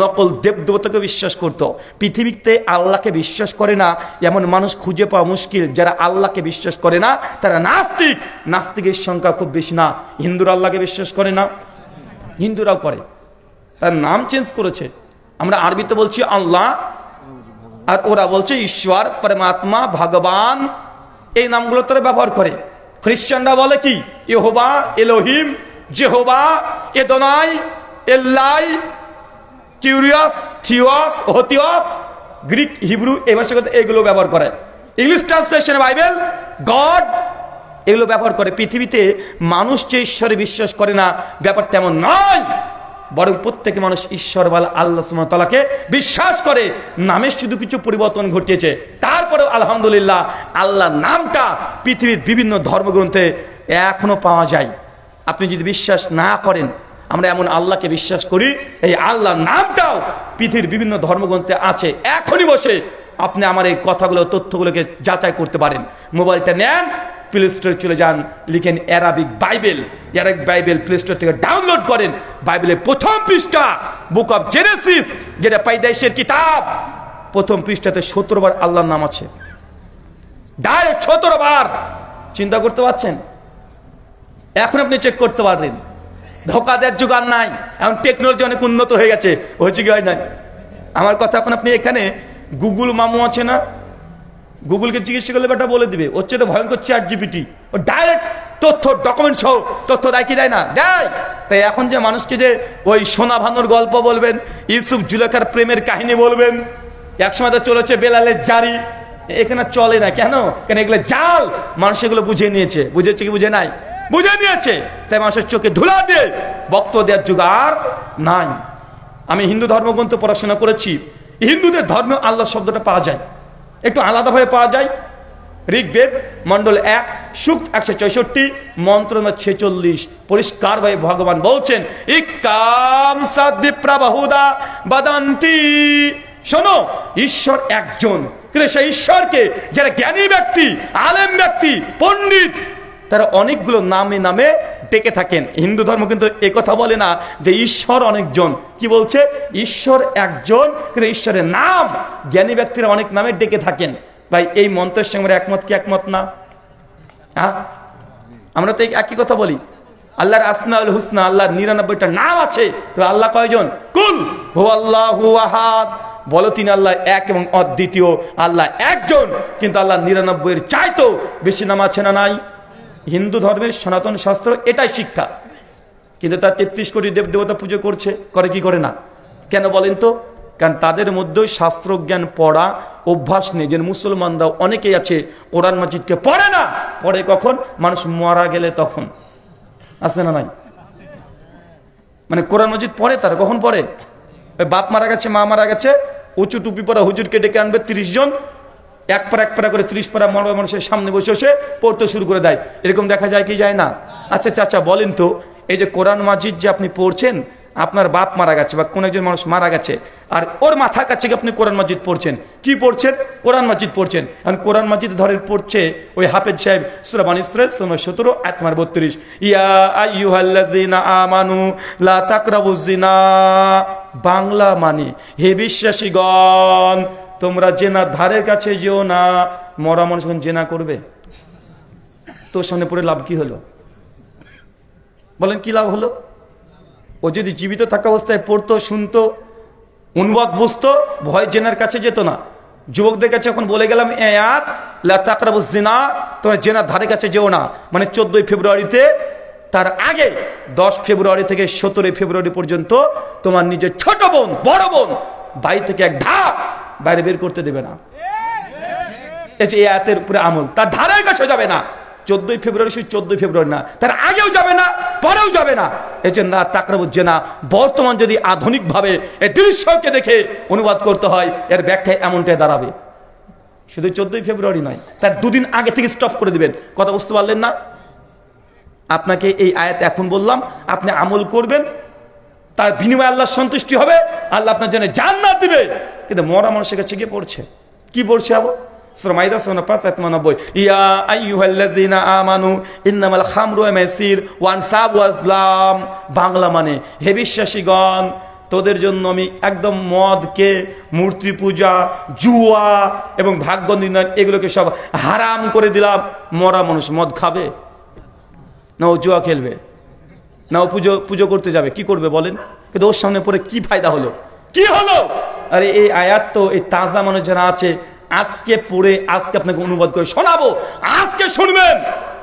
নকল দেবদেবতাকে বিশ্বাস করত। পৃথিবীতে আল্লাহকে বিশ্বাস করে না এমন মানুষ খুঁজে পাওয়া মুশকিল। যারা আল্লাহকে বিশ্বাস করে না তারা নাস্তিক। নাস্তিকের সংখ্যা খুব বেশি না। হিন্দুরা আল্লাহকে বিশ্বাস করে না, হিন্দুরাও করে, তার নাম চেঞ্জ করেছে। আমরা আরবিতে বলছি আল্লাহ, আর ওরা বলছে ঈশ্বর, পরমাত্মা, ভগবান, এই নামগুলো তারা ব্যবহার করে। খ্রিস্টানরা বলে কি ইহোবা, এলোহিম, জেহোবা, এদোনাই, এল্লাই, Kyrios, Theos, Ho Theos, Greek, Hebrew এই ভাষাগুলো এগুলো ব্যবহার করে। ইংলিশ ট্রান্সলেশনে বাইবেল গড এগুলো ব্যবহার করে। পৃথিবীতে মানুষ যে ঈশ্বরে বিশ্বাস করে না ব্যাপার তেমন নয়, বরং প্রত্যেকে মানুষ ঈশ্বর বলা আল্লাহ সুবহানাহু ওয়া তাআলাকে বিশ্বাস করে। নামে শুধু কিছু পরিবর্তন ঘটিয়েছে, তারপরেও আলহামদুলিল্লাহ আল্লাহ নামটা পৃথিবীর বিভিন্ন ধর্মগ্রন্থে এখনো পাওয়া যায়। আপনি যদি বিশ্বাস না করেন আমরা এমন আল্লাহকে বিশ্বাস করি, এই আল্লাহর নামটাও পৃথিবীর বিভিন্ন ধর্মগ্রন্থে আছে। এখনই বসে আপনি আমার এই কথাগুলো, তথ্যগুলোকে যাচাই করতে পারেন। মোবাইলটা নেন, প্লে স্টোরে চলে যান, লিখেন Arabic Bible, Arabic Bible play store থেকে ডাউনলোড করেন। বাইবেলের প্রথম পৃষ্ঠা, বুক অফ জেনেসিস, যেটা পাইদাইশের কিতাব, প্রথম পৃষ্ঠাতে 17 বার আল্লাহর নাম আছে, ডাইরেক্ট 17 বার। চিন্তা করতে পারছেন? এখন আপনি চেক করতে পারবেন। ধোকা দেওয়ার যুগ আর নাই, এখন টেকনোলজি অনেক উন্নত হয়ে গেছে। হয়েছে কি হয় নাই? আমার কথা, এখন আপনি এখানে গুগল মামু আছে না, গুগলকে জিজ্ঞেস করলে বেটা বলে দিবে। হচ্ছে এটা ভয়ঙ্কর চ্যাট জিপিটি, ও ডাইরেক্ট তথ্য, ডকুমেন্ট সহ তথ্য দেয় কি দেয় না? দেয়। তাই এখন যে মানুষকে যে ওই সোনা ভানুর গল্প বলবেন, ইউসুফ জুলেখার প্রেমের কাহিনী বলবেন, একসময় তো চলেছে বেলালের জারি, এখানে চলে না। কেন? কেন এগুলো জাল। মানুষ এগুলো বুঝে নিয়েছে। বুঝেছে কি বুঝে নাই? বুঝে নিয়েছে। তাই মানুষের চোখে ধুলা দিয়ে বক্তব্য দেওয়ার যুগ আর নাই। আমি হিন্দু ধর্মগ্রন্থ পড়াশোনা করেছি। হিন্দুদের ধর্মে আল্লাহ শব্দটা পাওয়া যায়, একটু আলাদাভাবে পাওয়া যায়। ঋগ্বেদ মন্ডল 1 সূক্ত 164 মন্ত্র 46 পরিষ্কারভাবে ভগবান বলছেন, ইক্কাম সাদ্বিপ্রাবাহুদা বাদান্তি। শোনো, ঈশ্বর একজন। কিন্তু সেই ঈশ্বরকে যারা জ্ঞানী ব্যক্তি, আলেম ব্যক্তি, পণ্ডিত, তারা অনেকগুলো নামে নামে ডেকে থাকেন। হিন্দু ধর্ম কিন্তু একথা বলে না যে ঈশ্বর অনেকজন। কি বলছে? ঈশ্বর একজন, কিন্তু ঈশ্বরের নাম জ্ঞানী ব্যক্তিরা অনেক নামে ডেকে থাকেন। ভাই, এই মন্ত্রের সঙ্গে একমত কি একমত না? হ্যাঁ, আমরা তো একই কথা বলি। আল্লাহর আসমাউল হুসনা, আল্লাহর 99টা নাম আছে। তো আল্লাহ কয়জন? কুল হুয়াল্লাহু আহাদ। বলো তিনি আল্লাহ এক এবং অদ্বিতীয়। আল্লাহ একজন, কিন্তু আল্লাহ 99-এর চাইতেও বেশি নাম আছে না নাই? হিন্দু ধর্মের সনাতন শাস্ত্র এটাই শিক্ষা। কিন্তু তার 33 কোটি দেব দেবতা পুজো করছে, করে কি করে না? কেন বলেন তো? কারণ তাদের মধ্যে শাস্ত্র জ্ঞান পড়া অভ্যাস নেই। যে মুসলমানরাও অনেকেই আছে কোরআন মাজিদকে পড়ে না। পড়ে কখন? মানুষ মারা গেলে তখন। আছে না নাই? মানে কোরআন মাজিদ পড়ে তারা কখন পড়ে? বাপ মারা গেছে, মা মারা গেছে, উঁচু টুপি পরা হুজুরকে ডেকে আনবে 30 জন, এক পারা করে 30 পারা মরা মানুষের সামনে বসে বসে পড়তে শুরু করে দেয়। এরকম দেখা যায় কি যায় না? আচ্ছা চাচা বলেন তো, এই যে কোরআন মাজিদ যে আপনি পড়ছেন, আপনার বাপ মারা গেছে বা কোন একজন মানুষ মারা গেছে, আর ওর মাথার কাছে আপনি কোরআন মাজিদ পড়ছেন, কি পড়ছেন? কোরআন মাজিদ পড়ছেন। আর কোরআন মাজিদ ধরেন পড়ছে ওই হাফেজ সাহেব সূরা বনী ইসরাঈল 17 আয়াত 32, ইয়া আইয়ুহাল্লাযিনা আমানু লা তাকরাবুজ জিনা। বাংলা মানে, হে বিশ্বাসীগণ, তোমরা জেনার ধারের কাছে যেও না। মরা মানুষ যখন জেনা করবে, তোর সামনে পড়ে লাভ কি হলো? বলেন কি লাভ হলো? ও যদি জীবিত থাকা অবস্থায় পড়তো, শুনতো, অনুবাদ বুঝতো, ভয় জেনার কাছে যেত না। যুবকদের কাছে এখন বলে গেলাম আয়াত লা তাকরাবুজ জিনা, তোমরা জেনার ধারে কাছে যেও না। মানে 14 ফেব্রুয়ারিতে, তার আগে 10 ফেব্রুয়ারি থেকে 17 ফেব্রুয়ারি পর্যন্ত তোমার নিজের ছোট বোন, বড় বোন বাড়ি থেকে এক ধাপ বাইরে বের করতে দেবে না। এই আয়াতের উপরে আমল, তার ধারের কাছে যাবে না। 14 ফেব্রুয়ারি শুধু 14 ফেব্রুয়ারি না, তার আগেও যাবে না, পরেও যাবে না। এই যে না তাকরাবুজ জিনা, বর্তমান যদি আধুনিকভাবে এই দৃশ্যকে দেখে অনুবাদ করতে হয়, এর ব্যাখ্যায় এমনটাই দাঁড়াবে। শুধু 14 ফেব্রুয়ারি নয়, তার 2 দিন আগে থেকে স্টপ করে দিবেন। কথা বুঝতে পারলেন না? আপনাকে এই আয়াত এখন বললাম, আপনি আমল করবেন, তার বিনিময়ে আল্লাহ সন্তুষ্টি হবে, আল্লাহ আপনার জন্য জান্নাত দিবে। কিন্তু মরা মানুষের কাছে গিয়ে পড়ছে, কি পড়ছে? আবার সূরা মাইদা 5:90, ইয়া আইয়ুহাল্লাযিনা আমানু ইন্নামাল খামরু ওয়াল মাইসির ওয়া আনসাবু ওয়া আজলাম। বাংলা মানে, হে বিশ্বাসীগণ, তোদের জন্য আমি একদম মদকে, মূর্তি পূজা, জুয়া এবং ভাগ্য নির্ণয় এগুলোকে সব হারাম করে দিলাম। মরা মানুষ মদ খাবে না ও জুয়া খেলবে? না ও পুজো করতে যাবে? কি করবে বলেন? কিন্তু ওর সামনে পড়ে কি ফায়দা হলো? কি হলো? আরে এই আয়াত তো এই তাজা মানুষ যারা আছে, আজকে পড়ে আজকে আপনাকে অনুবাদ করে শোনাবো। আজকে শুনবেন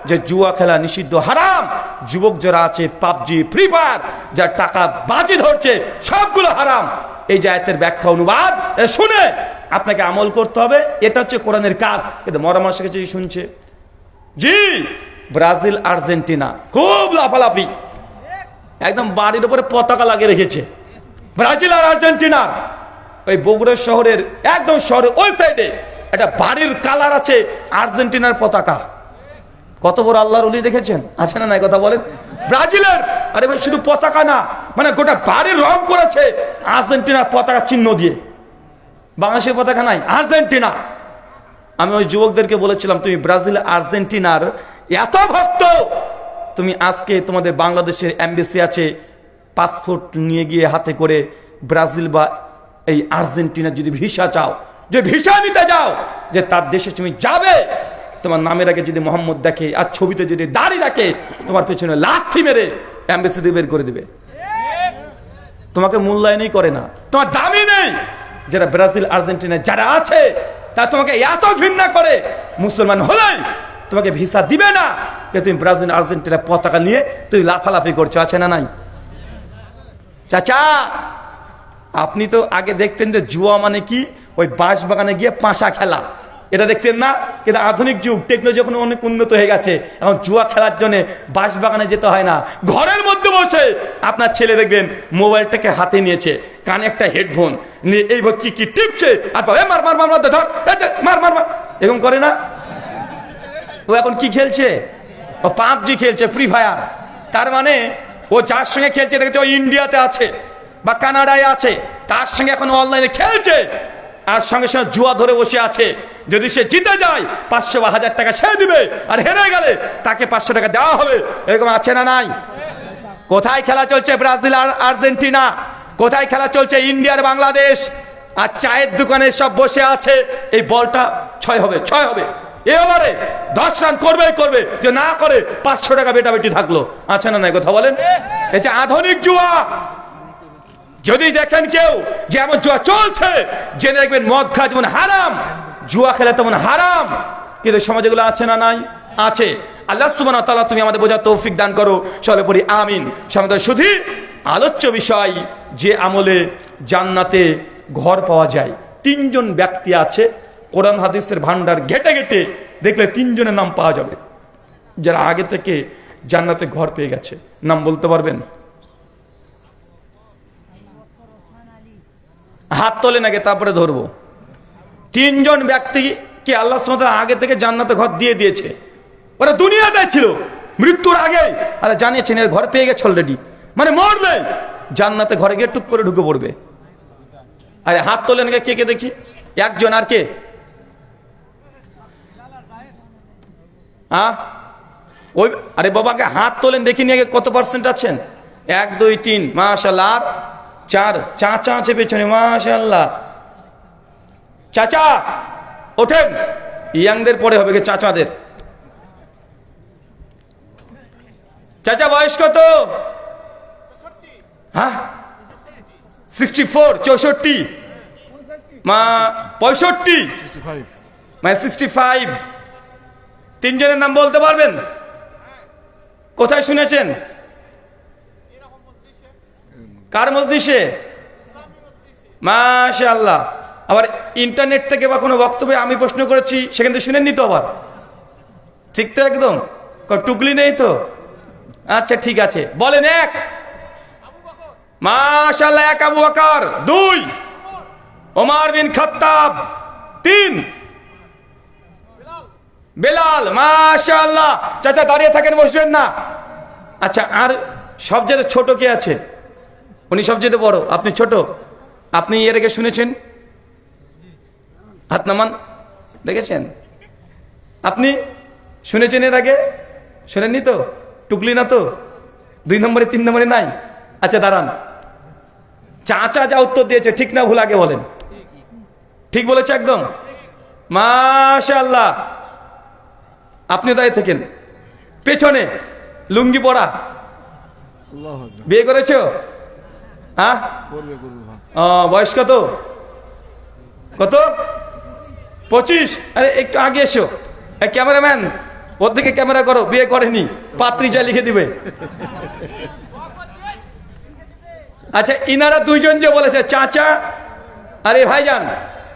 যে জুয়া খেলা নিষিদ্ধ, হারাম। যুবক যারা আছে, পাবজি, ফ্রি ফায়ার, যার টাকা বাজি ধরছে, সবগুলো হারাম। এই যে আয়াতের ব্যাখ্যা অনুবাদ শুনে আপনাকে আমল করতে হবে। এটা হচ্ছে কোরআনের কাজ। কিন্তু মরা মানুষের কাছে শুনছে। জি, ব্রাজিল আর্জেন্টিনা খুব লাফালাফি, একদম বাড়ির উপরে পতাকা লাগিয়ে রেখেছে। ব্রাজিল আর আর্জেন্টিনা, ওই বগুড়া শহরের একদম শহরের ওই সাইডে একটা বাড়ির কালার আছে আর্জেন্টিনার পতাকা। কত বড় আল্লাহর ওলি দেখেছেন, আছে না নাই কথা বলেন? ব্রাজিলের, আরে ভাই শুধু পতাকা না, মানে গোটা বাড়ির রং করেছে আর্জেন্টিনার পতাকা চিহ্ন দিয়ে। বাংলাদেশের পতাকা নাই, আর্জেন্টিনা। আমি ওই যুবকদেরকে বলেছিলাম, তুমি ব্রাজিল আর্জেন্টিনার এত ভক্ত, তুমি আজকে তোমাদের বাংলাদেশের এমবেসি আছে, পাসপোর্ট নিয়ে গিয়ে হাতে করে ব্রাজিল বা এই আর্জেন্টিনা যদি ভিসা চাও, যে ভিসা নিতে যাও, যে তার দেশে তুমি যাবে, তোমার নামের আগে যদি মোহাম্মদ দেখে আর ছবিতে যদি দাড়ি রাখে, তোমার পেছনে লাথি মেরে এমবেসি দিয়ে বের করে দিবে। তোমাকে মূল্যায়নই করে না, তোমার দামই নেই। যারা ব্রাজিল আর্জেন্টিনা যারা আছে, তা তোমাকে এত ঘৃণা করে, মুসলমান হলেই তোমাকে ভিসা দিবে না, যে তুমি ব্রাজিল আর্জেন্টিনা পতাকা নিয়ে তুমি লাফালাফি করছো, আছে না নাই? চাচা, আপনি তো আগে দেখতেন যে জুয়া মানে কি, ওই বাঁশ বাগানে গিয়ে পাশা খেলা, এটা দেখতেন না? কিন্তু আধুনিক যুগ, টেকনোলজি এখন অনেক উন্নত হয়ে গেছে, এখন জুয়া খেলার জন্য বাঁশ বাগানে যেতে হয় না, ঘরের মধ্যে বসে আপনার ছেলে দেখবেন মোবাইলটাকে হাতে নিয়েছে, কানে একটা হেডফোন নিয়ে এইভাবে কি কি টিপছে, আর মার মার মার মার ধর, মার মার মার, এরকম করে না? ও এখন কি খেলছে? ও পাবজি খেলছে, ফ্রি ফায়ার। তার মানে ও যার সঙ্গে খেলছে দেখেছে ও ইন্ডিয়াতে আছে বা কানাডায় আছে, তার সঙ্গে এখন অনলাইনে খেলছে, আর সঙ্গে সঙ্গে জুয়া ধরে বসে আছে। যদি সে জিতে যায় 500 বা 1000 টাকা সে দিবে, আর হেরে গেলে তাকে 500 টাকা দেওয়া হবে। এরকম আছে না নাই? কোথায় খেলা চলছে ব্রাজিল আর আর্জেন্টিনা, কোথায় খেলা চলছে ইন্ডিয়ার বাংলাদেশ, আর চায়ের দোকানে সব বসে আছে। এই বলটা 6 হবে, 6 হবে, এবারে 10 রান করবেই করবে, যে না করে 500 টাকা বেটাবেটি থাকলো, আছে না নাই কথা বলেন? এই যে আধুনিক জুয়া, যদি দেখেন কেউ যে এমন জুয়া চলছে, জেনে দেখবেন মদ খাওয়া যেমন হারাম, জুয়া খেলা তেমন হারাম, কিন্তু সমাজে গুলো আছে না নাই? আছে। আল্লাহ সুবহানাহু ওয়া তাআলা তুমি আমাদের বোঝার তৌফিক দান করো, চলে পড়ি আমিন। সমাজের শুধু আলোচ্য বিষয় যে আমলে জান্নাতে ঘর পাওয়া যায়। 3 জন ব্যক্তি আছে, কোরআন হাদিসের ভান্ডার ঘেটে ঘেটে দেখলে 3 জনের নাম পাওয়া যাবে, যারা আগে থেকে জান্নাতে ঘর পেয়ে গেছে। নাম বলতে পারবেন? হাত তোলেন আগে, তারপরে ধরবো। 3 জন ব্যক্তিকে আল্লাহ সুবহানাহু ওয়া তাআলা আগে থেকে জান্নাতে ঘর দিয়ে দিয়েছে। ওরা দুনিয়াতে ছিল, মৃত্যুর আগে আরে জানিয়েছেন এর ঘর পেয়ে গেছে অলরেডি, মানে মরলে জান্নাতে ঘরে গিয়ে টুক করে ঢুকে পড়বে। আরে হাত তোলেন কে কে দেখি, একজন, আর কে? ওই আরে বাবাকে হাত তোলেন দেখি নিয়ে কত পার্সেন্ট আছেন? 1 2 3, মাশাআল্লাহ। আর 4, চাচা আছে পেছনে, মাশাআল্লাহ। চাচা ওঠেন, ইয়াংদের পরে হবে চাচাদের। চাচা বয়স কত? হ্যাঁ 64, 64, মা 65, মানে 65। 3 জনের নাম বলতে পারবেন? কোথায় শুনেছেন? কার মজলিসে? মাশাআল্লাহ। আবার ইন্টারনেট থেকে বা কোনো বক্তব্যে আমি প্রশ্ন করেছি, সেখান থেকে শুনেননি তো আবার? ঠিক তো একদম, টুকলি নেই তো? আচ্ছা ঠিক আছে, বলেন। 1 মাশাআল্লাহ, 1 আবু বকর। 2 ওমর বিন খাত্তাব। 3 বেলাল। মাশাআল্লাহ। চাচা দাঁড়িয়ে থাকেন, বসবেন না। আচ্ছা, আর সবচেয়ে ছোট কে আছে? উনি সবচেয়ে বড়, আপনি ছোট। আপনি এর আগে শুনেছেন? হাত নামান, দেখেছেন? আপনি শুনেছেন এর আগে? শুনেননি তো? টুকলি না তো? 2 নম্বরে 3 নম্বরে নাই? আচ্ছা দাঁড়ান, চাচা যা উত্তর দিয়েছে ঠিক না ভুল আগে বলেন। ঠিক বলেছে একদম, মাশাআল্লাহ। আপনি দাঁড়িয়ে থাকেন পেছনে, লুঙ্গি পরা, বিয়ে করেছো? হ্যাঁ, বয়স কত? কত? 25। আরে একটু আগে এসো, ক্যামেরাম্যান ওর দিকে ক্যামেরা করো। বিয়ে করেনি, পাত্রী যা লিখে দিবে। আচ্ছা, ইনারা 2 জন যে বলেছে চাচা, আরে ভাইজান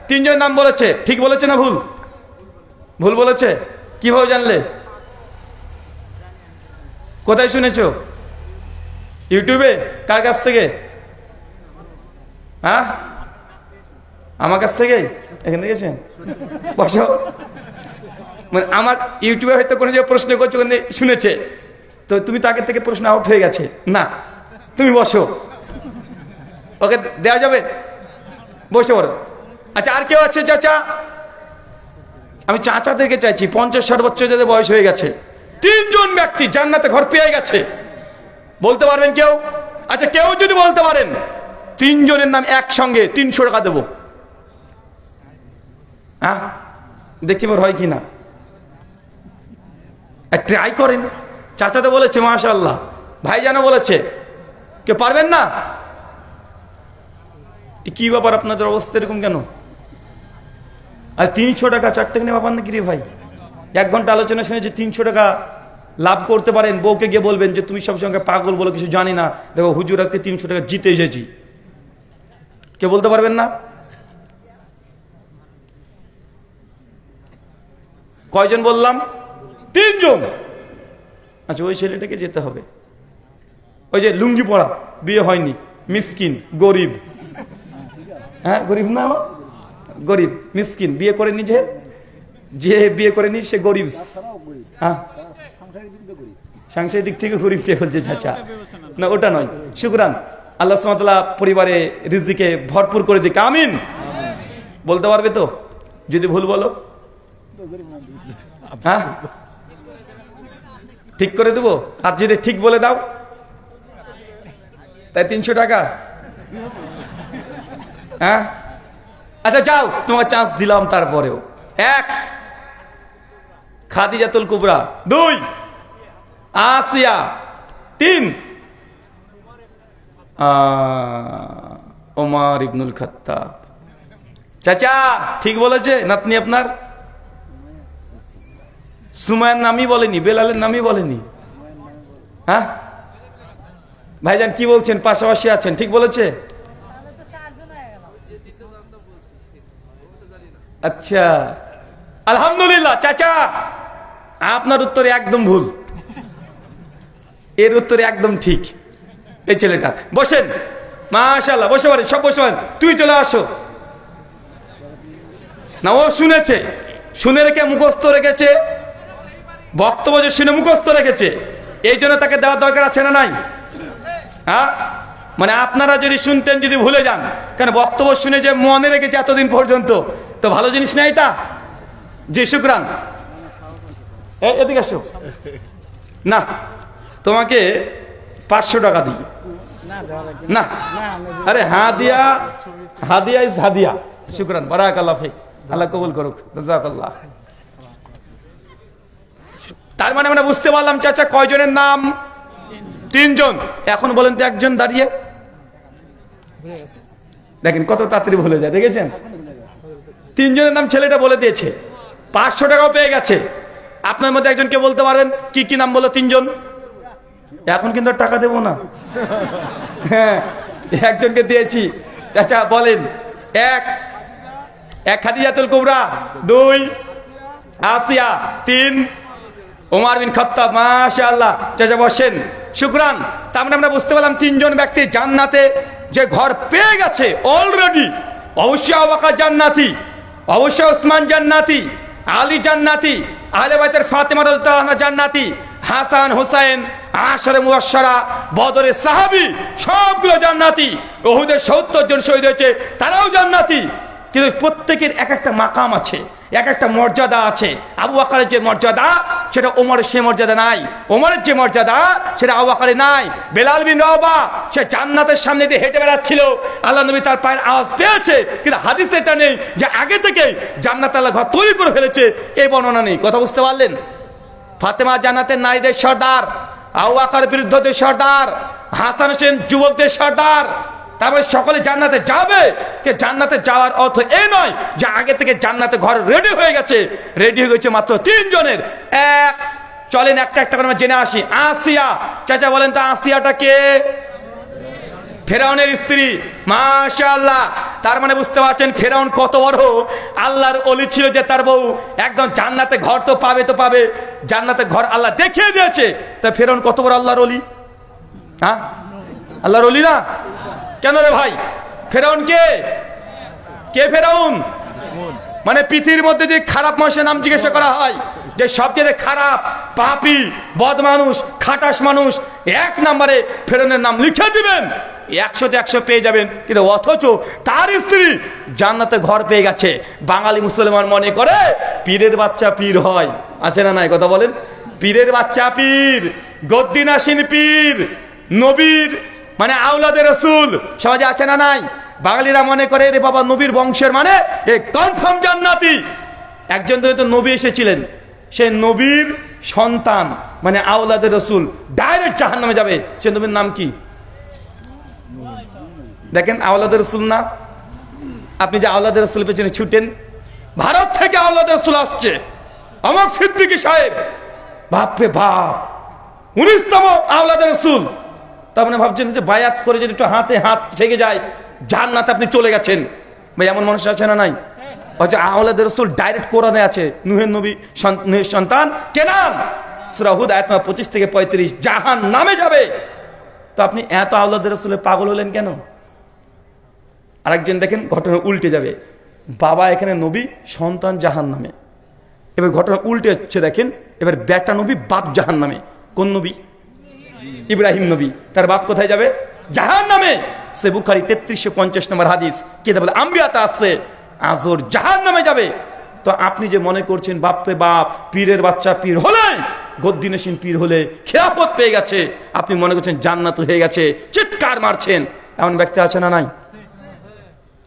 3 জন নাম বলেছে, ঠিক বলেছে না ভুল? ভুল বলেছে। কিভাবে জানলে? কোথায় শুনেছো? ইউটিউবে? কার কাছ থেকে? হ্যাঁ, আমার কাছ থেকে। এখান থেকে বসো। মানে আমার ইউটিউবে হয়তো কোনো যে প্রশ্ন করছো ওখানে শুনেছে, তো তুমি তো আগে থেকে প্রশ্ন আউট হয়ে গেছে না, তুমি বসো, ওকে দেওয়া যাবে, বসে পড়ো। আচ্ছা আর কেউ আছে চাচা? আমি চাচাদেরকে চাইছি 50-60 বছর যাদের বয়স হয়ে গেছে, 3 জন ব্যক্তি জান্নাতে ঘর পেয়ে গেছে, বলতে পারবেন কেউ? আচ্ছা কেউ যদি বলতে পারেন 3 জনের নাম একসঙ্গে 300 টাকা দেবো। হ্যাঁ দেখি মোর হয় কিনা, ট্রাই করেন। চাচাতে বলেছে মাশাআল্লাহ, ভাইজানও বলেছে, কেউ পারবেন না? কি ব্যাপার আপনাদের অবস্থা এরকম কেন? আর 300 টাকা 4 টাকা নিয়ে ব্যাপার নাকি রে ভাই? 1 ঘন্টা আলোচনা শুনে যে 300 টাকা লাভ করতে পারেন, বউকে গিয়ে বলবেন যে তুমি সবসময় পাগল বলো, কিছু জানি না, দেখো হুজুর আজকে 300 টাকা জিতে এসেছি, কে বলতে পারবেন না? কয়জন বললাম? 3 জন। আচ্ছা ওই ছেলেটাকে যেতে হবে, ওই যে লুঙ্গি পরা, বিয়ে হয়নি, মিসকিন, গরিব। হ্যাঁ গরিব না, গরিব মিসকিন, বিয়ে করে নিজে, যে বিয়ে করে নি সে গরিব। হ্যাঁ সাংসারিক দিক থেকে গরিব কে বলছে চাচা? না ওটা নয়, শুকরান। আল্লাহ সুবহানাহু ওয়া তাআলা পরিবারে রিজিকে ভরপুর করে দিক, আমিন। বলতে পারবে তো? যদি ভুল বলো হ্যাঁ ঠিক করে দেবো, আর যদি ঠিক বলে দাও তাই 300 টাকা। হ্যাঁ আচ্ছা যাও, তোমার চান্স দিলাম। তারপরেও 1 খাদিজাতুল কুবরা, 2 আসিয়া, 3 ওমর ইবনুল খাত্তাব। চাচা ঠিক বলেছে নাতনি আপনার? সুমায়ের নামই বলেনি, বেলালের নামই বলেনি। হ্যাঁ ভাইজান কি বলছেন? পাশাপাশি আছেন, ঠিক বলেছে? আচ্ছা আলহামদুলিল্লাহ। চাচা আপনার উত্তরে একদম ভুল, এর উত্তরে একদম ঠিক। এই ছেলেটা বসেন, মাশাআল্লাহ, বসে পারেন, সব বসে পারেন। তুই চলে আসো না, ও শুনেছে, শুনে রেখে মুখস্থ রেখেছে, বক্তব্য যে শুনে মুখস্থ রেখেছে, এই জন্য তাকে দেওয়ার দরকার আছে না নাই? হ্যাঁ মানে আপনারা যদি শুনতেন, যদি ভুলে যান, কেন বক্তব্য শুনে যে মনে রেখেছে এতদিন পর্যন্ত, তো ভালো জিনিস না এটা? জি শুকরান। এদিকে আসো না, তোমাকে 500 টাকা দিই না। আরে হাদিয়া, হাদিয়া ইজ হাদিয়া। শুকরান, বারাকাল্লাহ ফিক, আল্লাহ কবুল করুক, জাযাকাল্লাহ। তার মানে আমরা বুঝতে পারলাম চাচা কয়জনের নাম? 3 জন। এখন বলেন তো একজন দাঁড়িয়ে দেখেন কত তাড়াতাড়ি ভুলে যায়, দেখেছেন? 3 জনের নাম ছেলেটা বলে দিয়েছে, 500 টাকাও পেয়ে গেছে। আপনার মধ্যে একজনকে বলতে পারেন কি কি নাম বলো? 3 জন। এখন কিন্তু টাকা দেবো না। হ্যাঁ একজনকে দিয়েছি। চাচা বলেন। 1 খাদিজাতুল কুবরা, 2 আসিয়া, 3 ওমর বিন খাত্তাব। মাশাআল্লাহ। চাচা বসেন, শুকরান। তার মানে আমরা বুঝতে পারলাম 3 জন ব্যক্তি জান্নাতে যে ঘর পেয়ে গেছে অলরেডি। অবশ্যই আবু বকর জান্নাতি, অবশ্যই ওসমান জান্নাতি, আলী জান্নাতি, আহলে বাইতের ফাতেমা রাদিয়াল্লাহু আনহা জান্নাতি, হাসান হুসাইন আশরে মুবাশশারা, বদরের সাহাবী সবগুলো জান্নাতি। উহুদের 70 জন শহীদ হয়েছে, তারাও জান্নাতি। কিন্তু প্রত্যেকের এক একটা মাকাম আছে, এক একটা মর্যাদা আছে। আবু বকরের যে মর্যাদা সেটা ওমরের সে মর্যাদা নাই, ওমরের যে মর্যাদা সেটা আবু বকরের নাই। বেলাল বিন রাবা সে জান্নাতের সামনে দিয়ে হেঁটে বেড়াচ্ছিল, আল্লাহ নবী তার পায়ের আওয়াজ পেয়েছে, কিন্তু হাদিসে এটা নেই যে আগে থেকে জান্নাত আল্লাহ ঘর তৈরি করে ফেলেছে, এই বর্ণনা নেই। কথা বুঝতে পারলেন? ফাতেমা জান্নাতের নারীদের সর্দার, আবু বকর বৃদ্ধদের সর্দার, হাসান হোসেন যুবকদের সর্দার। তারপরে সকলে জান্নাতে যাবে। কে জান্নাতে যাওয়ার অর্থ এই নয় যে আগে থেকে জান্নাতে ঘর রেডি হয়ে গেছে। রেডি হয়ে গেছে মাত্র 3 জনের। চলেন একটা একটা করে জেনে আসি। আসিয়া, চাচা বলেন তো আসিয়াটা কে? ফেরাউনের স্ত্রী। মাশাআল্লাহ। তার মানে বুঝতে পারছেন ফেরাউন কত বড় আল্লাহর ওলি ছিল, যে তার বউ একদম জান্নাতে ঘর তো পাবে, তো পাবে, জান্নাতে ঘর আল্লাহ দেখিয়ে দিয়েছে। তা ফেরাউন কত বড় আল্লাহর ওলি? হ্যাঁ আল্লাহর ওলি না? কেন রে ভাই? ফেরাউন কে? কে ফেরাউন? মানে পৃথিবীর মধ্যে যে খারাপ মানুষের নাম জিজ্ঞাসা করা হয়, যে সবচেয়ে খারাপ, পাপী, বদমানুষ, খাটাস মানুষ, 1 নম্বরে ফেরাউনের নাম লিখে দিবেন, 100তে 100 পেয়ে যাবেন। কিন্তু অথচ তার স্ত্রী জান্নাতে ঘর পেয়ে গেছে। বাঙালি মুসলমান মনে করে পীরের বাচ্চা পীর হয়, আছে না নাই কথা বলেন? পীরের বাচ্চা পীর, গদ্দিনাসীন পীর, নবীর মানে আওলাদের রাসূল সমাজে আছে না নাই? বাঙালিরা মনে করে রে বাবা নবীর বংশের মানে এ কনফার্ম জান্নাতি। একজন তো নবী এসেছিলেন, সে নবীর সন্তান মানে আওলাদের রাসূল, ডাইরেক্ট জাহান্নামে যাবে। সে নবীর নাম কি? দেখেন আওলাদের রাসূল না। আপনি যে আওলাদের রাসূলের পেছনে ছুটেন, ভারত থেকে আওলাদের রাসূল আসছে, অমক সিদ্দিকী সাহেব, বাপরে বাপ 19তম আওলাদের রাসূল। তার মানে ভাবছেন যে বায়াত করে যদি একটু হাতে হাত ঠেকে যায় জান্নাতে আপনি চলে গেছেন। ভাই এমন মানুষ আছে না নাই? হচ্ছে আওলাদের রাসূল ডাইরেক্ট কোরআনে আছে, নূহের নবী, নূহের সন্তান কেনান, সূরা হুদ আয়াত 25 থেকে 35 জাহান্নামে যাবে। তো আপনি এত আওলাদের রাসূলের পাগল হলেন কেন? আরেকজন দেখেন ঘটনা উল্টে যাবে, বাবা এখানে নবী, সন্তান জাহান্নামে। এবার ঘটনা উল্টে হচ্ছে দেখেন, এবার বেটা নবী, বাপ জাহান্নামে। কোন নবী? ইব্রাহিম নবী, তার বাপ কোথায় যাবে? জাহান্নামে। সে বুখারী 3350 নম্বর হাদিস কিতাবুল আম্বিয়াতে আছে, আজর জাহান্নামে যাবে। তো আপনি যে মনে করছেন বাপরে বাপ পীরের বাচ্চা পীর হলে, গদ্দিনাসীন পীর হলে খেলাফত পেয়ে গেছে, আপনি মনে করছেন জান্নাত হয়ে গেছে, চিৎকার মারছেন। এমন ব্যক্তি আছে না নাই?